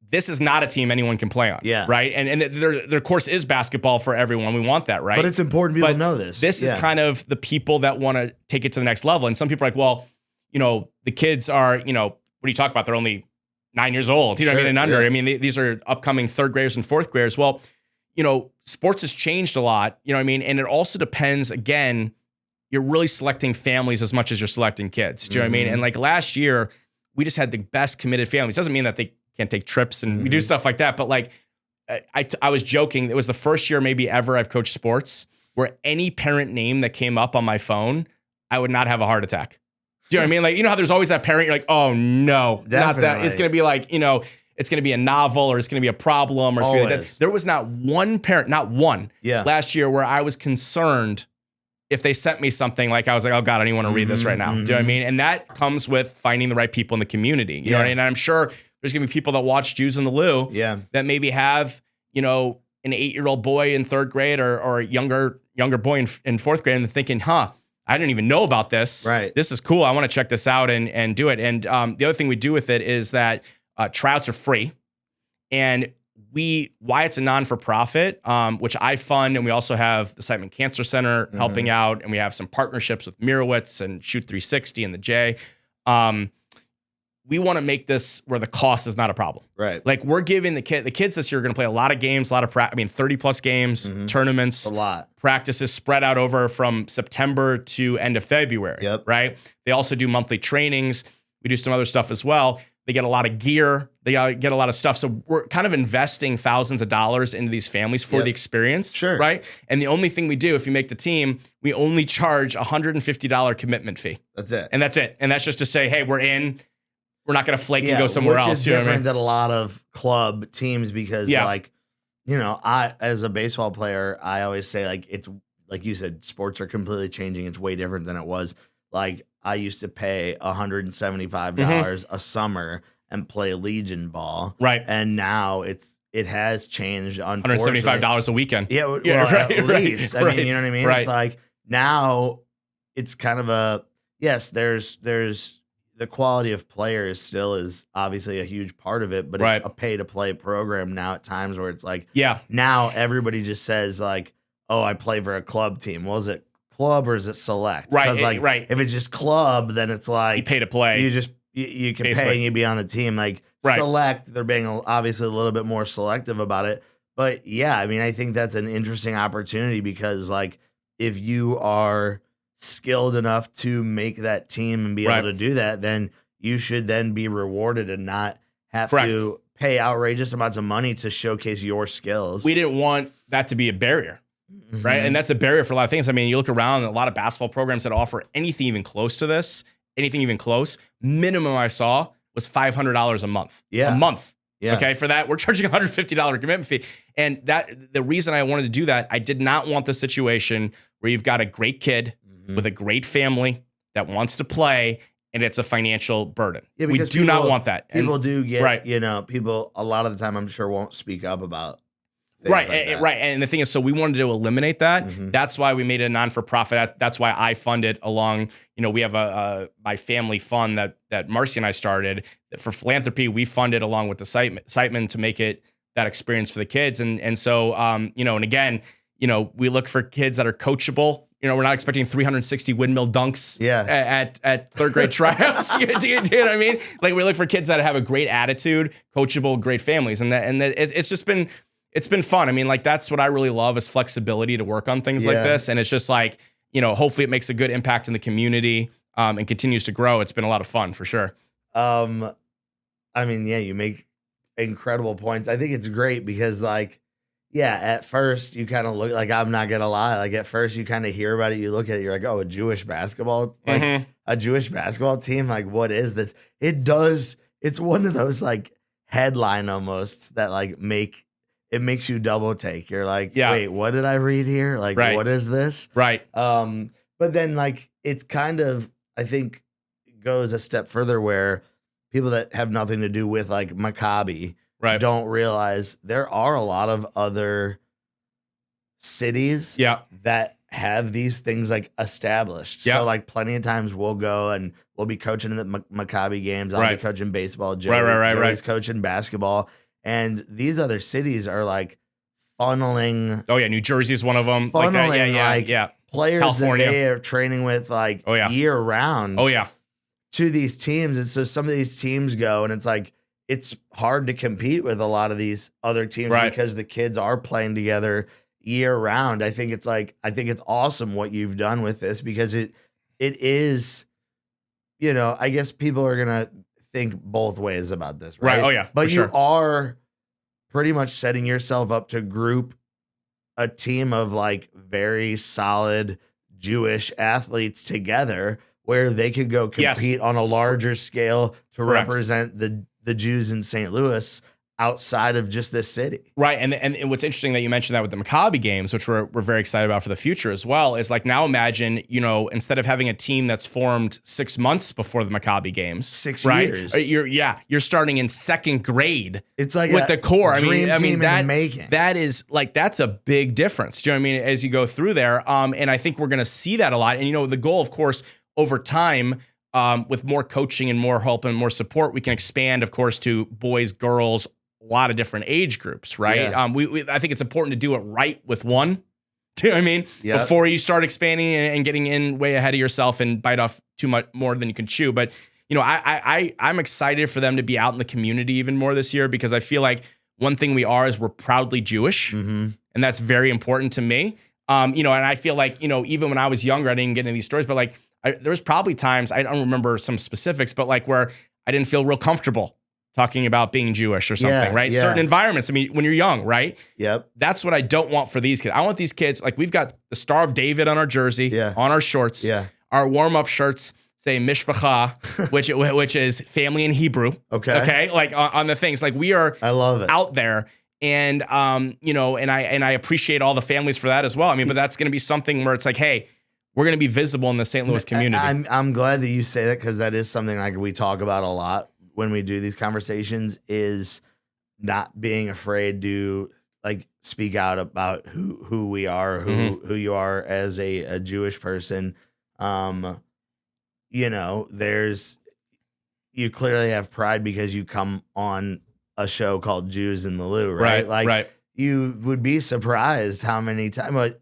This is not a team anyone can play on, right? And their course is basketball for everyone. We want that, right? But it's important people to know this. This is kind of the people that want to take it to the next level. And some people are like, well, you know, the kids are, you know, what do you talk about? They're only 9 years old, you know what I mean, and under. I mean, these are upcoming third graders and fourth graders. Well, you know, sports has changed a lot, you know what I mean? And it also depends, again, you're really selecting families as much as you're selecting kids. Do you know what I mean? And like last year, we just had the best committed families. Doesn't mean that they can't take trips and we do stuff like that. But like, I was joking. It was the first year maybe ever I've coached sports where any parent name that came up on my phone, I would not have a heart attack. Do you know what I mean? Like, you know how there's always that parent, you're like, oh no, not that. It's going to be like, you know, it's going to be a novel or it's going to be a problem. Or it's gonna be that. There was not one parent, not one last year where I was concerned if they sent me something like I was like, oh God, I don't even want to read this right now. Do you know what I mean? And that comes with finding the right people in the community. You know what I mean? And I'm sure there's going to be people that watch Jews in the Lou that maybe have, you know, an 8-year-old boy in third grade or a younger boy in fourth grade and they're thinking, I didn't even know about this. Right. This is cool. I want to check this out and do it. And the other thing we do with it is that tryouts are free. And why it's a non-for-profit, which I fund, and we also have the Siteman Cancer Center helping out, and we have some partnerships with Mirowitz and Shoot 360 and the J. We want to make this where the cost is not a problem. Right. Like we're giving the kids this year are going to play a lot of games, 30 plus games, tournaments, a lot, practices spread out over from September to end of February. Right. They also do monthly trainings. We do some other stuff as well. They get a lot of gear. They get a lot of stuff. So we're kind of investing thousands of dollars into these families for the experience. Sure. Right. And the only thing we do, if you make the team, we only charge $150 commitment fee. That's it. And that's it. And that's just to say, hey, we're in. We're not going to flake and go somewhere else. Which is different than a lot of club teams because, like, you know, I as a baseball player, I always say, like, it's like you said, sports are completely changing. It's way different than it was. Like, I used to pay $175 a summer and play Legion ball. Right. And now it has changed. $175 a weekend. Yeah. Well, at least. I mean, you know what I mean? Right. It's like now it's kind of there's the quality of players still is obviously a huge part of it, but it's a pay to play program now at times where it's like, now everybody just says like, oh, I play for a club team. Well, is it club or is it select? Right. Because like, if it's just club, then it's like you pay to play. You can pay and you be on the team. Like select, they're being obviously a little bit more selective about it. But yeah, I mean, I think that's an interesting opportunity because like if you are skilled enough to make that team and be able to do that, then you should then be rewarded and not have to pay outrageous amounts of money to showcase your skills. We didn't want that to be a barrier, right? And that's a barrier for a lot of things. I mean, you look around, a lot of basketball programs that offer anything even close to this, anything even close. Minimum I saw was $500 a month. Yeah. A month. Yeah. Okay. For that, we're charging $150 commitment fee. And that the reason I wanted to do that, I did not want the situation where you've got a great kid with a great family that wants to play and it's a financial burden. Yeah, we do not want that. People do get, right. People a lot of the time I'm sure won't speak up about things right, like and, that. right. And the thing is, so we wanted to eliminate that. That's why we made it a non-for-profit. That's why I fund it along, we have my family fund that Marcy and I started. For philanthropy, we fund it along with the Siteman to make it that experience for the kids. And so, and again, we look for kids that are coachable. We're not expecting 360 windmill dunks at third grade tryouts. Do you know what I mean? Like we look for kids that have a great attitude, coachable, great families. And it's just been, it's been fun. I mean, like that's what I really love is flexibility to work on things like this. And it's just like, hopefully it makes a good impact in the community and continues to grow. It's been a lot of fun for sure. I mean, you make incredible points. I think it's great because at first you kind of look like, I'm not going to lie. Like at first you kind of hear about it. You look at it, you're like, oh, a Jewish basketball, a Jewish basketball team. Like, what is this? It's one of those headline almost that makes you double take. You're like, wait, what did I read here? What is this? Right. But then it's kind of, I think goes a step further where people that have nothing to do with Maccabi don't realize there are a lot of other cities that have these things established. So plenty of times we'll go and we'll be coaching in the Maccabi games. I'll be coaching baseball. Joey's coaching basketball. And these other cities are funneling. Oh yeah, New Jersey is one of them. Funneling players California. that they are training with year round. Oh yeah. To these teams. And so some of these teams go and it's hard to compete with a lot of these other teams because the kids are playing together year round. I think it's awesome what you've done with this because it is, I guess people are going to think both ways about this, right? Oh yeah. But you are pretty much setting yourself up to group a team of very solid Jewish athletes together where they could go compete on a larger scale to represent the Jews in St. Louis outside of just this city. Right. And what's interesting that you mentioned that with the Maccabi games, which we're very excited about for the future as well, is now imagine, instead of having a team that's formed 6 months before the Maccabi games, 6 years, you're starting in second grade. It's with the core. I mean that is that's a big difference. Do you know what I mean? As you go through there. And I think we're going to see that a lot. And, the goal, of course, over time, with more coaching and more help and more support, we can expand, of course, to boys, girls, a lot of different age groups, right? Yeah. I think it's important to do it right with one. Do you know what I mean? Yep. Before you start expanding and getting in way ahead of yourself and bite off too much more than you can chew. But I'm excited for them to be out in the community even more this year because I feel like one thing we are is we're proudly Jewish, and that's very important to me. And I feel like even when I was younger, I didn't get into these stories, but there was probably times, I don't remember some specifics, but where I didn't feel real comfortable talking about being Jewish or something, right? Yeah. Certain environments. I mean, when you're young, right? Yep. That's what I don't want for these kids. I want these kids, we've got the Star of David on our jersey, on our shorts, our warm-up shirts say Mishpacha, which is family in Hebrew. Okay. On the things, we are I love it. Out there. And, and I appreciate all the families for that as well. I mean, but that's going to be something where it's hey, we're going to be visible in the St. Louis community. I'm glad that you say that because that is something we talk about a lot when we do these conversations is not being afraid to speak out about who we are, who you are as a Jewish person. You clearly have pride because you come on a show called Jews in the Lou, right? Right. You would be surprised how many times.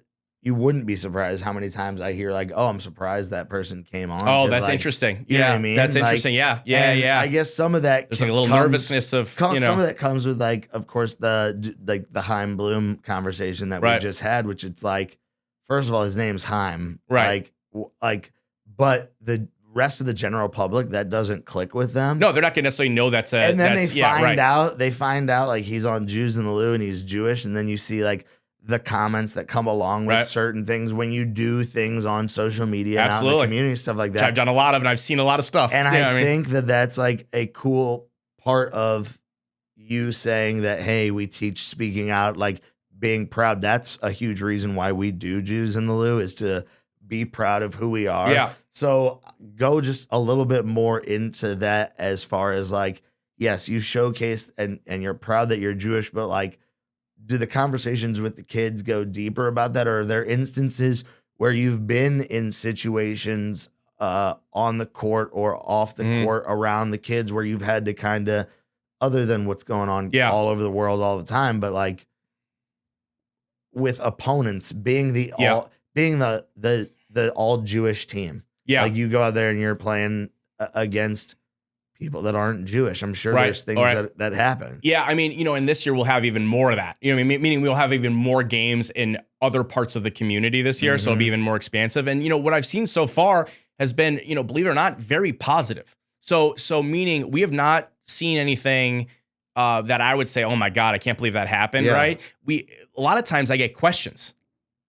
You wouldn't be surprised how many times I hear oh, I'm surprised that person came on. Oh, that's interesting. You know what I mean? That's interesting. Yeah. I guess some of that there's a little nervousness of some of that comes with of course the Chaim Bloom conversation that we just had, which it's first of all his name's Chaim, right? But the rest of the general public that doesn't click with them. No, they're not gonna necessarily know that's a. And then they find out he's on Jews in the Lou and he's Jewish, and then you see the comments that come along with certain things when you do things on social media and out in the community, stuff like that. Which I've done a lot of, and I've seen a lot of stuff. And I think that that's like a cool part of you saying that, hey, we teach speaking out, like being proud. That's a huge reason why we do Jews in the Lou, is to be proud of who we are. Yeah. So go just a little bit more into that, as far as like, yes, you showcase and you're proud that you're Jewish, but like, do the conversations with the kids go deeper about that? Or are there instances where you've been in situations on the court or off the court around the kids where you've had to kind of, other than what's going on all over the world all the time, but like with opponents being the all Jewish team? Yeah. Like you go out there and you're playing against people that aren't Jewish. I'm sure there's things that happen. Yeah, I mean, and this year we'll have even more of that. Meaning we'll have even more games in other parts of the community this year, so it'll be even more expansive. And what I've seen so far has been, believe it or not, very positive. So meaning we have not seen anything that I would say, oh my God, I can't believe that happened. Right? A lot of times I get questions,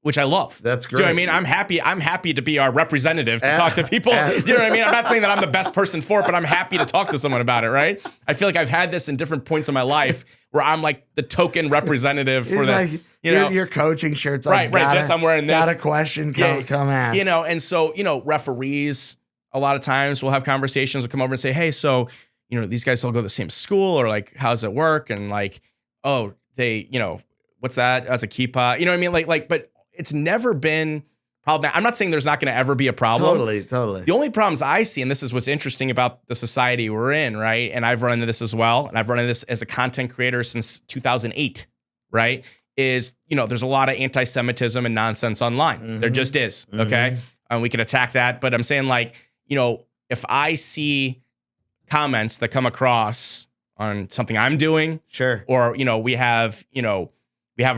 which I love. That's great. Do you know what I mean? I'm happy to be our representative to talk to people. Do you know what I mean? I'm not saying that I'm the best person for it, but I'm happy to talk to someone about it, right? I feel like I've had this in different points of my life where I'm like the token representative for this. Like, your coaching shirt's like, this, I'm wearing this. Got a question, come ask. And so, referees, a lot of times will have conversations, will come over and say, hey, so, these guys all go to the same school, or like, how's it work? And like, oh, they, what's that? That's a kippah. You know what I mean? Like, but it's never been problematic. I'm not saying there's not going to ever be a problem. Totally. The only problems I see, and this is what's interesting about the society we're in, right? And I've run into this as well, and I've run into this as a content creator since 2008, right? Is, there's a lot of anti-Semitism and nonsense online. There just is, okay? And we can attack that, but I'm saying like, if I see comments that come across on something I'm doing, or, we have our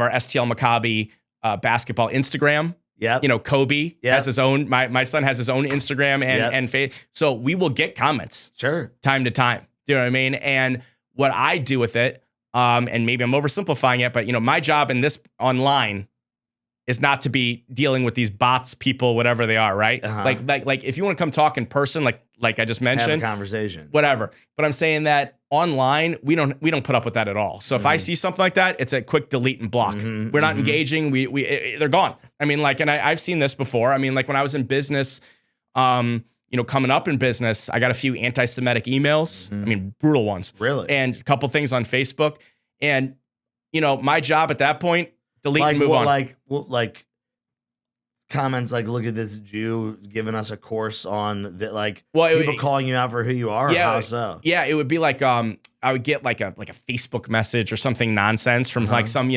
STL Maccabi basketball Instagram. Yeah. Kobe has his own, my son has his own Instagram and faith. So we will get comments time to time. Do you know what I mean? And what I do with it, and maybe I'm oversimplifying it, but my job in this online is not to be dealing with these bots, people, whatever they are, right? Like if you want to come talk in person, like I just mentioned, have a conversation, whatever. But I'm saying that online, we don't put up with that at all. So if I see something like that, it's a quick delete and block. We're not engaging. They're gone. I mean, like, and I've seen this before. I mean, like when I was in business, coming up in business, I got a few anti-Semitic emails. I mean, brutal ones. Really? And a couple things on Facebook. And, my job at that point, delete and move on. Like comments like, look at this Jew giving us a course on that, like people calling you out for who you are. Yeah, how so? Yeah, it would be like I would get like a Facebook message or something nonsense from like some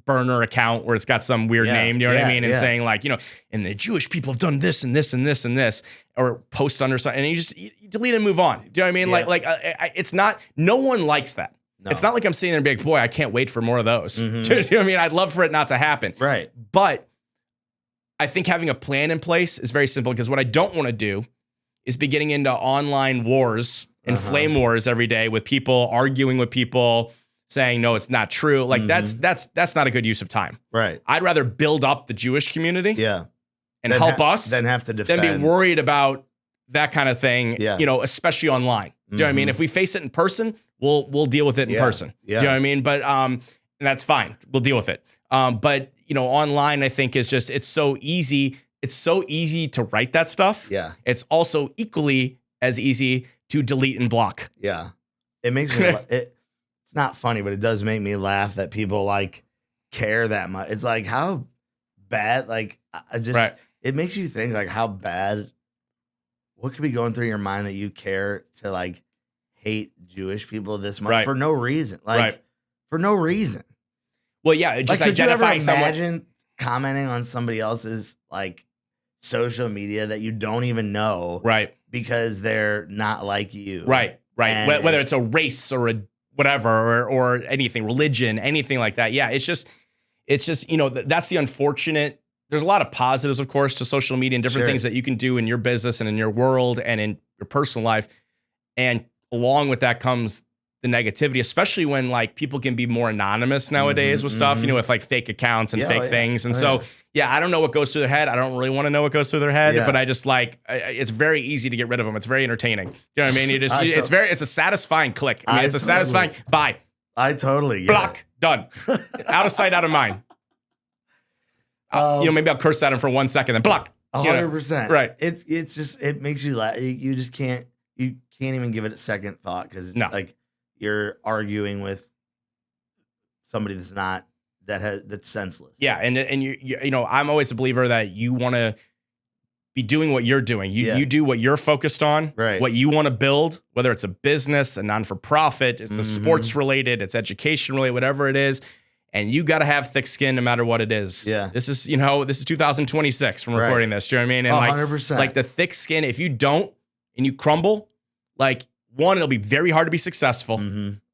burner account where it's got some weird name, you know what I mean? And saying like, and the Jewish people have done this and this and this and this, or post under something, and you delete and move on. Do you know what I mean? Yeah. It's not. No one likes that. No. It's not like I'm sitting there and being like, boy, I can't wait for more of those. Do you know what I mean? I'd love for it not to happen. Right. But I think having a plan in place is very simple, because what I don't want to do is be getting into online wars and flame wars every day with people, arguing with people, saying, no, it's not true. Like that's not a good use of time. Right. I'd rather build up the Jewish community and help us than have to defend. Than be worried about that kind of thing, especially online. Do you know what I mean? If we face it in person, we'll deal with it in person. Do you know what I mean? But and that's fine. We'll deal with it. But online, I think is just, it's so easy. It's so easy to write that stuff. Yeah. It's also equally as easy to delete and block. Yeah. It makes me, it's not funny, but it does make me laugh that people like care that much. It's like, how bad, like it makes you think like how bad, what could be going through your mind that you care to like hate Jewish people this much for no reason. Like for no reason. Well, yeah, just like, identifying someone. Could you ever imagine commenting on somebody else's like social media that you don't even know, because they're not like you, right? And whether it's a race or a whatever or anything, religion, anything like that. Yeah, it's just that's the unfortunate. There's a lot of positives, of course, to social media and different things that you can do in your business and in your world and in your personal life, and along with that comes the negativity, especially when like people can be more anonymous nowadays with stuff, with like fake accounts and fake things. And I don't know what goes through their head. I don't really want to know what goes through their head, but I just like, it's very easy to get rid of them. It's very entertaining. You know what I mean? It's a satisfying click. I mean, it's a satisfying bye. I totally get block, it. done. Out of sight, out of mind. Maybe I'll curse at him for 1 second, then block. 100%. Right. It's just, it makes you laugh. You just can't even give it a second thought because it's like you're arguing with somebody that's senseless. Yeah, and you know, I'm always a believer that you want to be doing what you're doing. You do what you're focused on, right? What you want to build, whether it's a business, a non-for-profit, it's a sports related, it's education related, whatever it is. And you got to have thick skin no matter what it is. Yeah. This is 2026 from recording this. Do you know what I mean? And 100%. Like the thick skin, if you don't and you crumble, like one, it'll be very hard to be successful,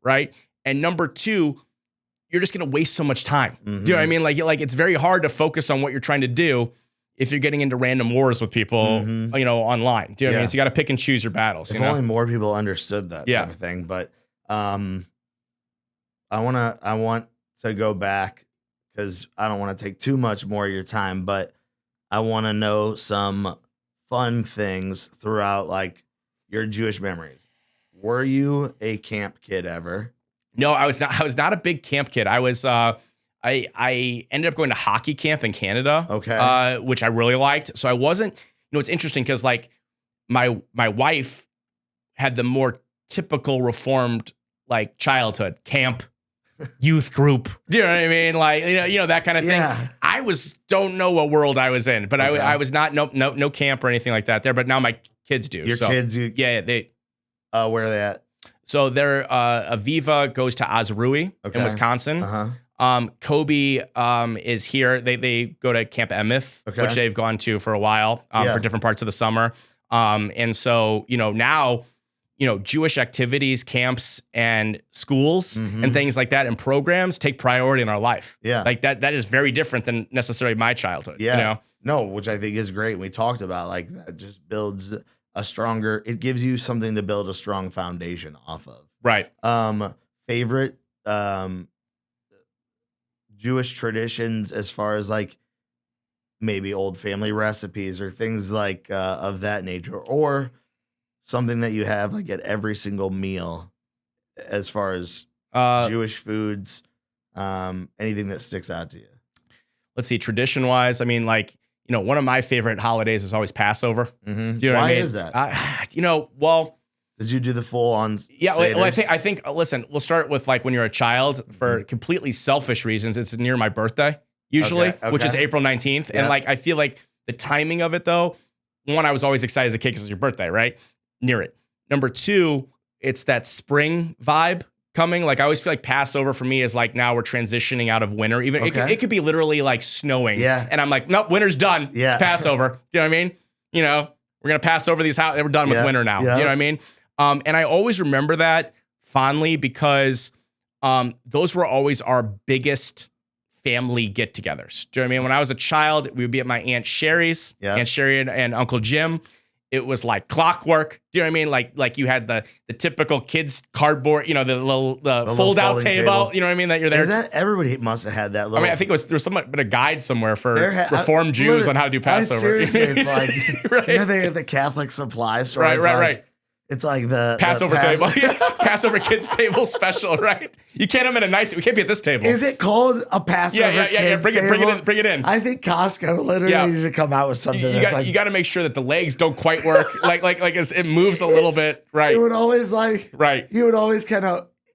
right? And number two, you're just going to waste so much time. Do you know what I mean? Like it's very hard to focus on what you're trying to do if you're getting into random wars with people, online. Do you know what I mean? So you got to pick and choose your battles. If only more people understood that type of thing. But I want to go back because I don't want to take too much more of your time, but I want to know some fun things throughout like your Jewish memories. Were you a camp kid ever? No, I was not a big camp kid. I was I ended up going to hockey camp in Canada, which I really liked. So I wasn't, it's interesting because like my wife had the more typical reformed like childhood camp, youth group. Do you know what I mean? Like, that kind of thing. I don't know what world I was in, but I was not, no camp or anything like that there, but now my kids do. Your kids? They, where are they at? So they're, Aviva goes to Azrui in Wisconsin. Kobe is here. They go to Camp Emeth, which they've gone to for a while for different parts of the summer. And so, now, Jewish activities, camps, and schools and things like that and programs take priority in our life. Yeah. Like that is very different than necessarily my childhood. Yeah. No, which I think is great. We talked about like that just builds it gives you something to build a strong foundation off of. Right. Favorite Jewish traditions as far as like maybe old family recipes or things like of that nature, or something that you have like at every single meal as far as Jewish foods, anything that sticks out to you? Let's see, tradition wise, I mean, like, one of my favorite holidays is always Passover. Do you know Why what I mean? is that? Well, did you do the full on? Yeah, well, I think. Listen, we'll start with like when you're a child. For completely selfish reasons, it's near my birthday usually, which is April 19th, and like I feel like the timing of it though. One, I was always excited as a kid because it's your birthday, right? Near it. Number two, it's that spring vibe coming. Like I always feel like Passover for me is like now we're transitioning out of winter. Even it could be literally like snowing. Yeah. And I'm like, nope, winter's done. Yeah. It's Passover. Do you know what I mean? We're gonna pass over these houses. We're done with winter now. Yeah. You know what I mean? And I always remember that fondly because those were always our biggest family get-togethers. Do you know what I mean? When I was a child, we would be at my Aunt Sherry's, Aunt Sherry and Uncle Jim. It was like clockwork. Do you know what I mean? Like you had the typical kids cardboard, the little fold-out table. You know what I mean? That you're there. Everybody must have had that little. I mean, I think there was a guide somewhere for Reformed Jews on how to do Passover. Seriously, it's like they have the Catholic supply store. Right. It's like the Passover table. Passover kids table special, right? You can't have it we can't be at this table. Is it called a Passover kids table? Bring it in. I think Costco literally needs to come out with something you got to make sure that the legs don't quite work. like it moves a little bit, right? You would always you would always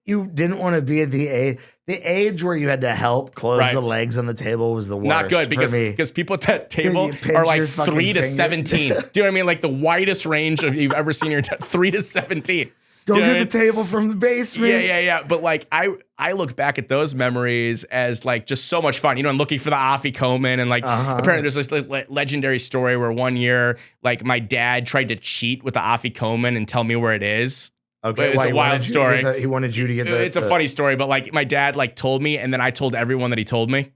you didn't want to be at the age where you had to help close the legs on the table was the worst. Not good because people at that table are like 3 to 17. Do you know what I mean? Like the widest range of you've ever seen 3 to 17. Go get the table from the basement. Yeah. But like I look back at those memories as like just so much fun. I'm looking for the afikomen and like apparently there's this legendary story where one year like my dad tried to cheat with the afikomen and tell me where it is. Okay, it's a wild story. He wanted you to get It's a funny story, but like my dad like told me, and then I told everyone that he told me.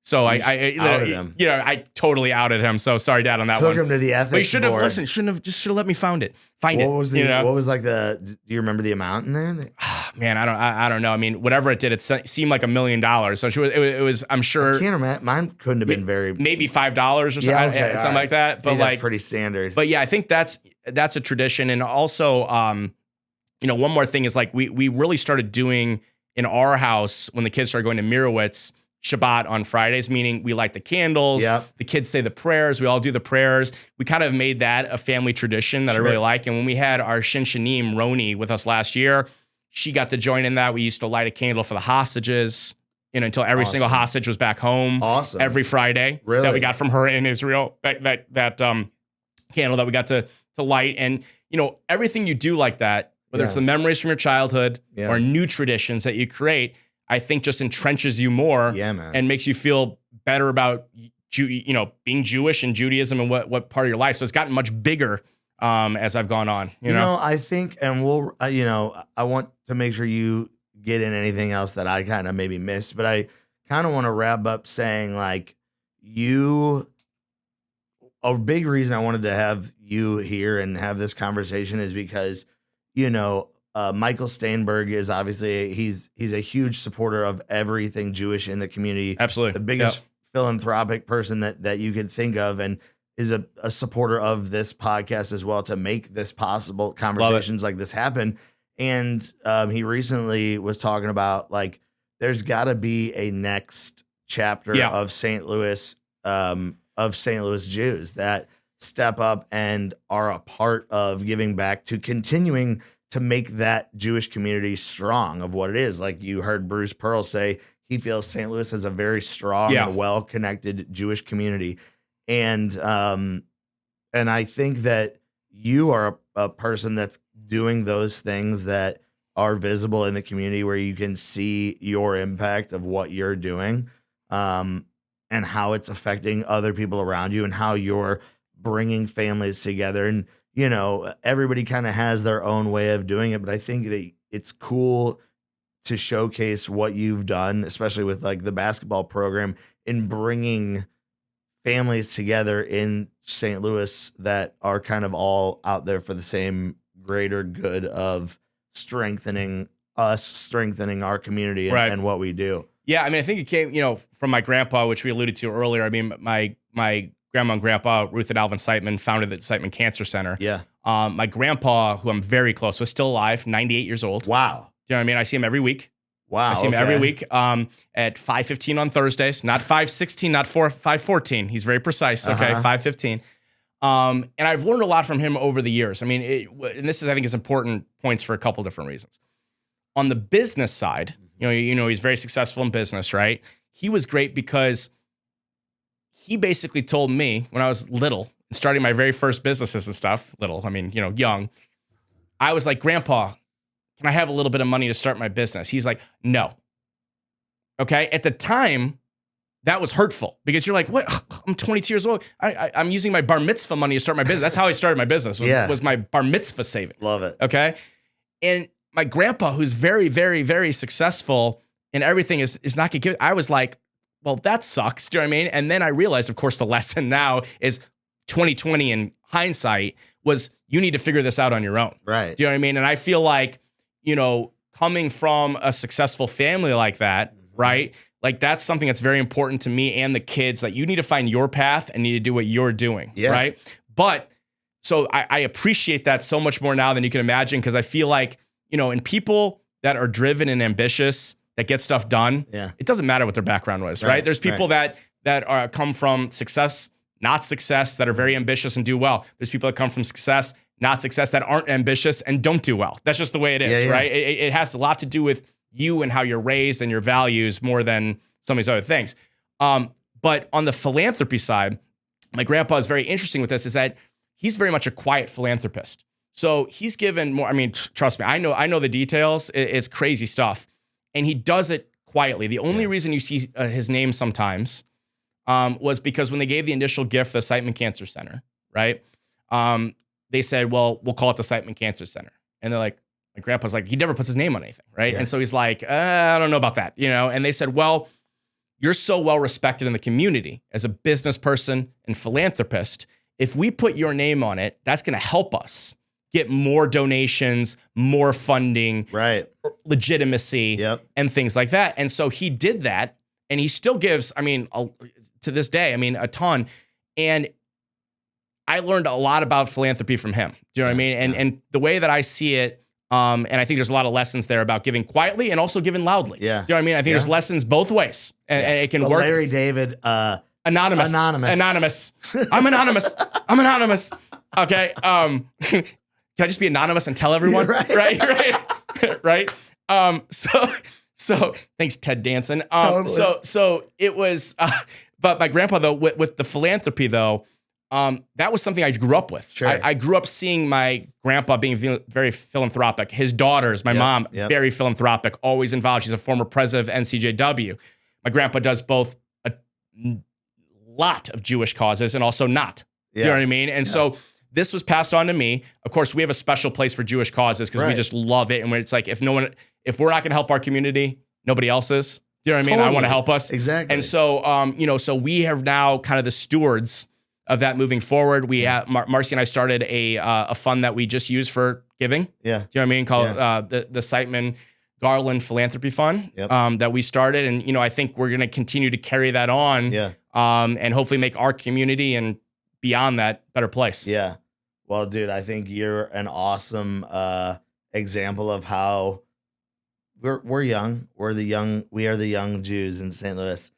So I outed him. You know, I totally outed him. So sorry, Dad, on that one. Took him to the ethics But you should have board. listened. Should have let me find it. What was like do you remember the amount in there? Man, I don't know. I mean, whatever it did, it seemed like $1 million. So it was. I'm sure. I can't imagine. Mine couldn't have been very. Maybe $5 or something, something like that. But that's pretty standard. But yeah, I think that's a tradition. And also, you know, one more thing is like we really started doing in our house when the kids started going to Mirowitz Shabbat on Fridays, meaning we light the candles, the kids say the prayers, we all do the prayers. We kind of made that a family tradition that I really like. And when we had our Shin Shanim Roni with us last year, she got to join in that. We used to light a candle for the hostages, you know, until every single hostage was back home. Every Friday that we got from her in Israel. That candle that we got to light. And, you know, everything you do like that, whether it's the memories from your childhood or new traditions that you create, I think just entrenches you more and makes you feel better about you know, being Jewish and Judaism and what part of your life. So it's gotten much bigger as I've gone on. You know, I think, and we'll, you know, I want to make sure you get in anything else that I kind of maybe missed, but I kind of want to wrap up saying like a big reason I wanted to have you here and have this conversation is because, you know, Michael Steinberg is obviously he's a huge supporter of everything Jewish in the community. Absolutely, the biggest philanthropic person that you could think of, and is a supporter of this podcast as well to make this possible, conversations like this happen. And he recently was talking about like there's got to be a next chapter of St. Louis Jews that step up and are a part of giving back to continuing to make that Jewish community strong of what it is. Like you heard Bruce Pearl say, he feels St. Louis has a very strong and well-connected Jewish community. And I think that you are a person that's doing those things that are visible in the community where you can see your impact of what you're doing and how it's affecting other people around you and how you're bringing families together. And you know, everybody kind of has their own way of doing it, but I think that it's cool to showcase what you've done, especially with like the basketball program, in bringing families together in St. Louis that are kind of all out there for the same greater good of strengthening us, strengthening our community and what we do. Yeah, I mean, I think it came, you know, from my grandpa, which we alluded to earlier. I mean, my grandma and grandpa, Ruth and Alvin Siteman, founded the Siteman Cancer Center. Yeah. My grandpa, who I'm very close with, still alive, 98 years old. Wow. Do you know what I mean? I see him every week. Wow. I see him every week at 5:15 on Thursdays, not 5:16, not 5:14. He's very precise. Okay, 5:15. And I've learned a lot from him over the years. I mean, and this is, I think, is important points for a couple different reasons. On the business side, you know, he's very successful in business, right? He was great because he basically told me when I was little, starting my very first businesses and stuff, little, I mean, you know, young, I was like, Grandpa, can I have a little bit of money to start my business? He's like, no. Okay. At the time, that was hurtful because you're like, what? I'm 22 years old. I'm using my bar mitzvah money to start my business. That's how I started my business was my bar mitzvah savings. Love it. Okay. And my grandpa, who's very, very, very successful and everything is not going to give, I was like, well, that sucks. Do you know what I mean? And then I realized, of course, the lesson now is 2020 in hindsight was you need to figure this out on your own. Right. Do you know what I mean? And I feel like, you know, coming from a successful family like that, right? Like that's something that's very important to me and the kids, that you need to find your path and need to do what you're doing. Yeah. Right. But so I appreciate that so much more now than you can imagine. Cause I feel like, you know, and people that are driven and ambitious, that get stuff done. Yeah. It doesn't matter what their background was, right? There's people that are come from success, not success, that are very ambitious and do well. There's people that come from success, not success, that aren't ambitious and don't do well. That's just the way it is, right? It has a lot to do with you and how you're raised and your values more than some of these other things. But on the philanthropy side, my grandpa is very interesting with this, is that he's very much a quiet philanthropist. So he's given more, I mean, trust me, I know the details. It's crazy stuff. And he does it quietly. The only reason you see his name sometimes was because when they gave the initial gift, the Siteman Cancer Center, right? They said, well, we'll call it the Siteman Cancer Center. And they're like, my grandpa's like, he never puts his name on anything, right? Yeah. And so he's like, I don't know about that, you know? And they said, well, you're so well respected in the community as a business person and philanthropist. If we put your name on it, that's going to help us get more donations, more funding, right, legitimacy, and things like that. And so he did that, and he still gives, I mean, to this day, I mean, a ton. And I learned a lot about philanthropy from him. Do you know what I mean? And the way that I see it, and I think there's a lot of lessons there about giving quietly and also giving loudly. Yeah. Do you know what I mean? I think there's lessons both ways, and it can work. Larry David, Anonymous. I'm anonymous. Okay. Can I just be anonymous and tell everyone? Right. So thanks, Ted Danson. Totally. So it was, but my grandpa though, with the philanthropy though, that was something I grew up with. Sure. I grew up seeing my grandpa being very philanthropic. His daughters, my mom, very philanthropic, always involved. She's a former president of NCJW. My grandpa does both a lot of Jewish causes and also not. Do you know what I mean? And so this was passed on to me. Of course, we have a special place for Jewish causes because we just love it. And when it's like, if we're not going to help our community, nobody else is. Do you know what I mean? Totally. I want to help us. Exactly. And so, so we have now kind of the stewards of that moving forward. We have, Marcy and I started a fund that we just use for giving. Yeah. Do you know what I mean? Called the Siteman Garland Philanthropy Fund that we started. And, I think we're going to continue to carry that on and hopefully make our community and beyond that better place. Yeah. Well, dude, I think you're an awesome example of how we're young. We are the young Jews in St. Louis.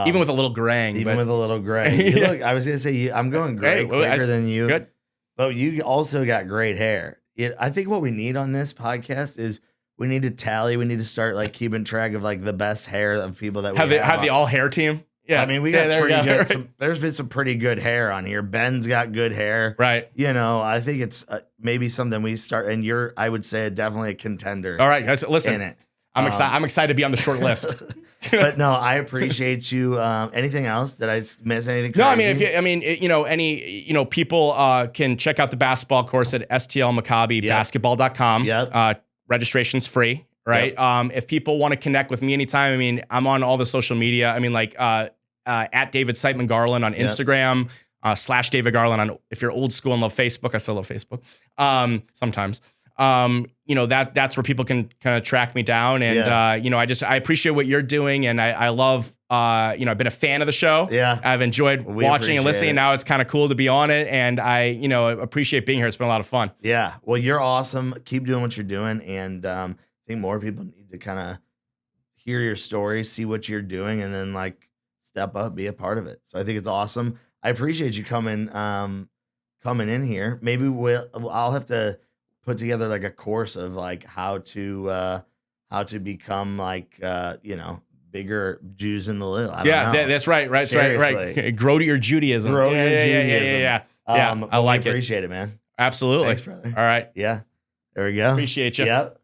Even with a little graying. With a little gray. Look, I was going to say, I'm going gray quicker than you. Good. But you also got great hair. I think what we need on this podcast is we need to tally. We need to start like keeping track of like the best hair of people that we have the all hair team. Yeah. I mean, we got pretty good. There's been some pretty good hair on here. Ben's got good hair. Right. I think it's maybe something we start, and I would say definitely a contender. All right, guys, listen. In it. I'm excited. I'm excited to be on the short list. But no, I appreciate you. Anything else? Did I miss anything crazy? No, people can check out the basketball course at STL Maccabi basketball.com. Yep. Registration's free, right? Yep. If people want to connect with me anytime, I'm on all the social media. At David Siteman Garland on Instagram, / David Garland on, if you're old school and love Facebook. I still love Facebook. Sometimes. That's where people can kind of track me down. And, I appreciate what you're doing. And I love, I've been a fan of the show. Yeah. I've enjoyed watching and listening. Now it's kind of cool to be on it. And I appreciate being here. It's been a lot of fun. Yeah. Well, you're awesome. Keep doing what you're doing. And I think more people need to kind of hear your story, see what you're doing, and then like step up, be a part of it. So I think it's awesome. I appreciate you coming in here. Maybe I'll have to put together like a course of like how to become like bigger Jews in the Lou. I don't know. That's right. Right. Grow to your Judaism. Yeah. I like it. Appreciate it, man. Absolutely. Thanks, brother. All right. Yeah. There we go. Appreciate you. Yep.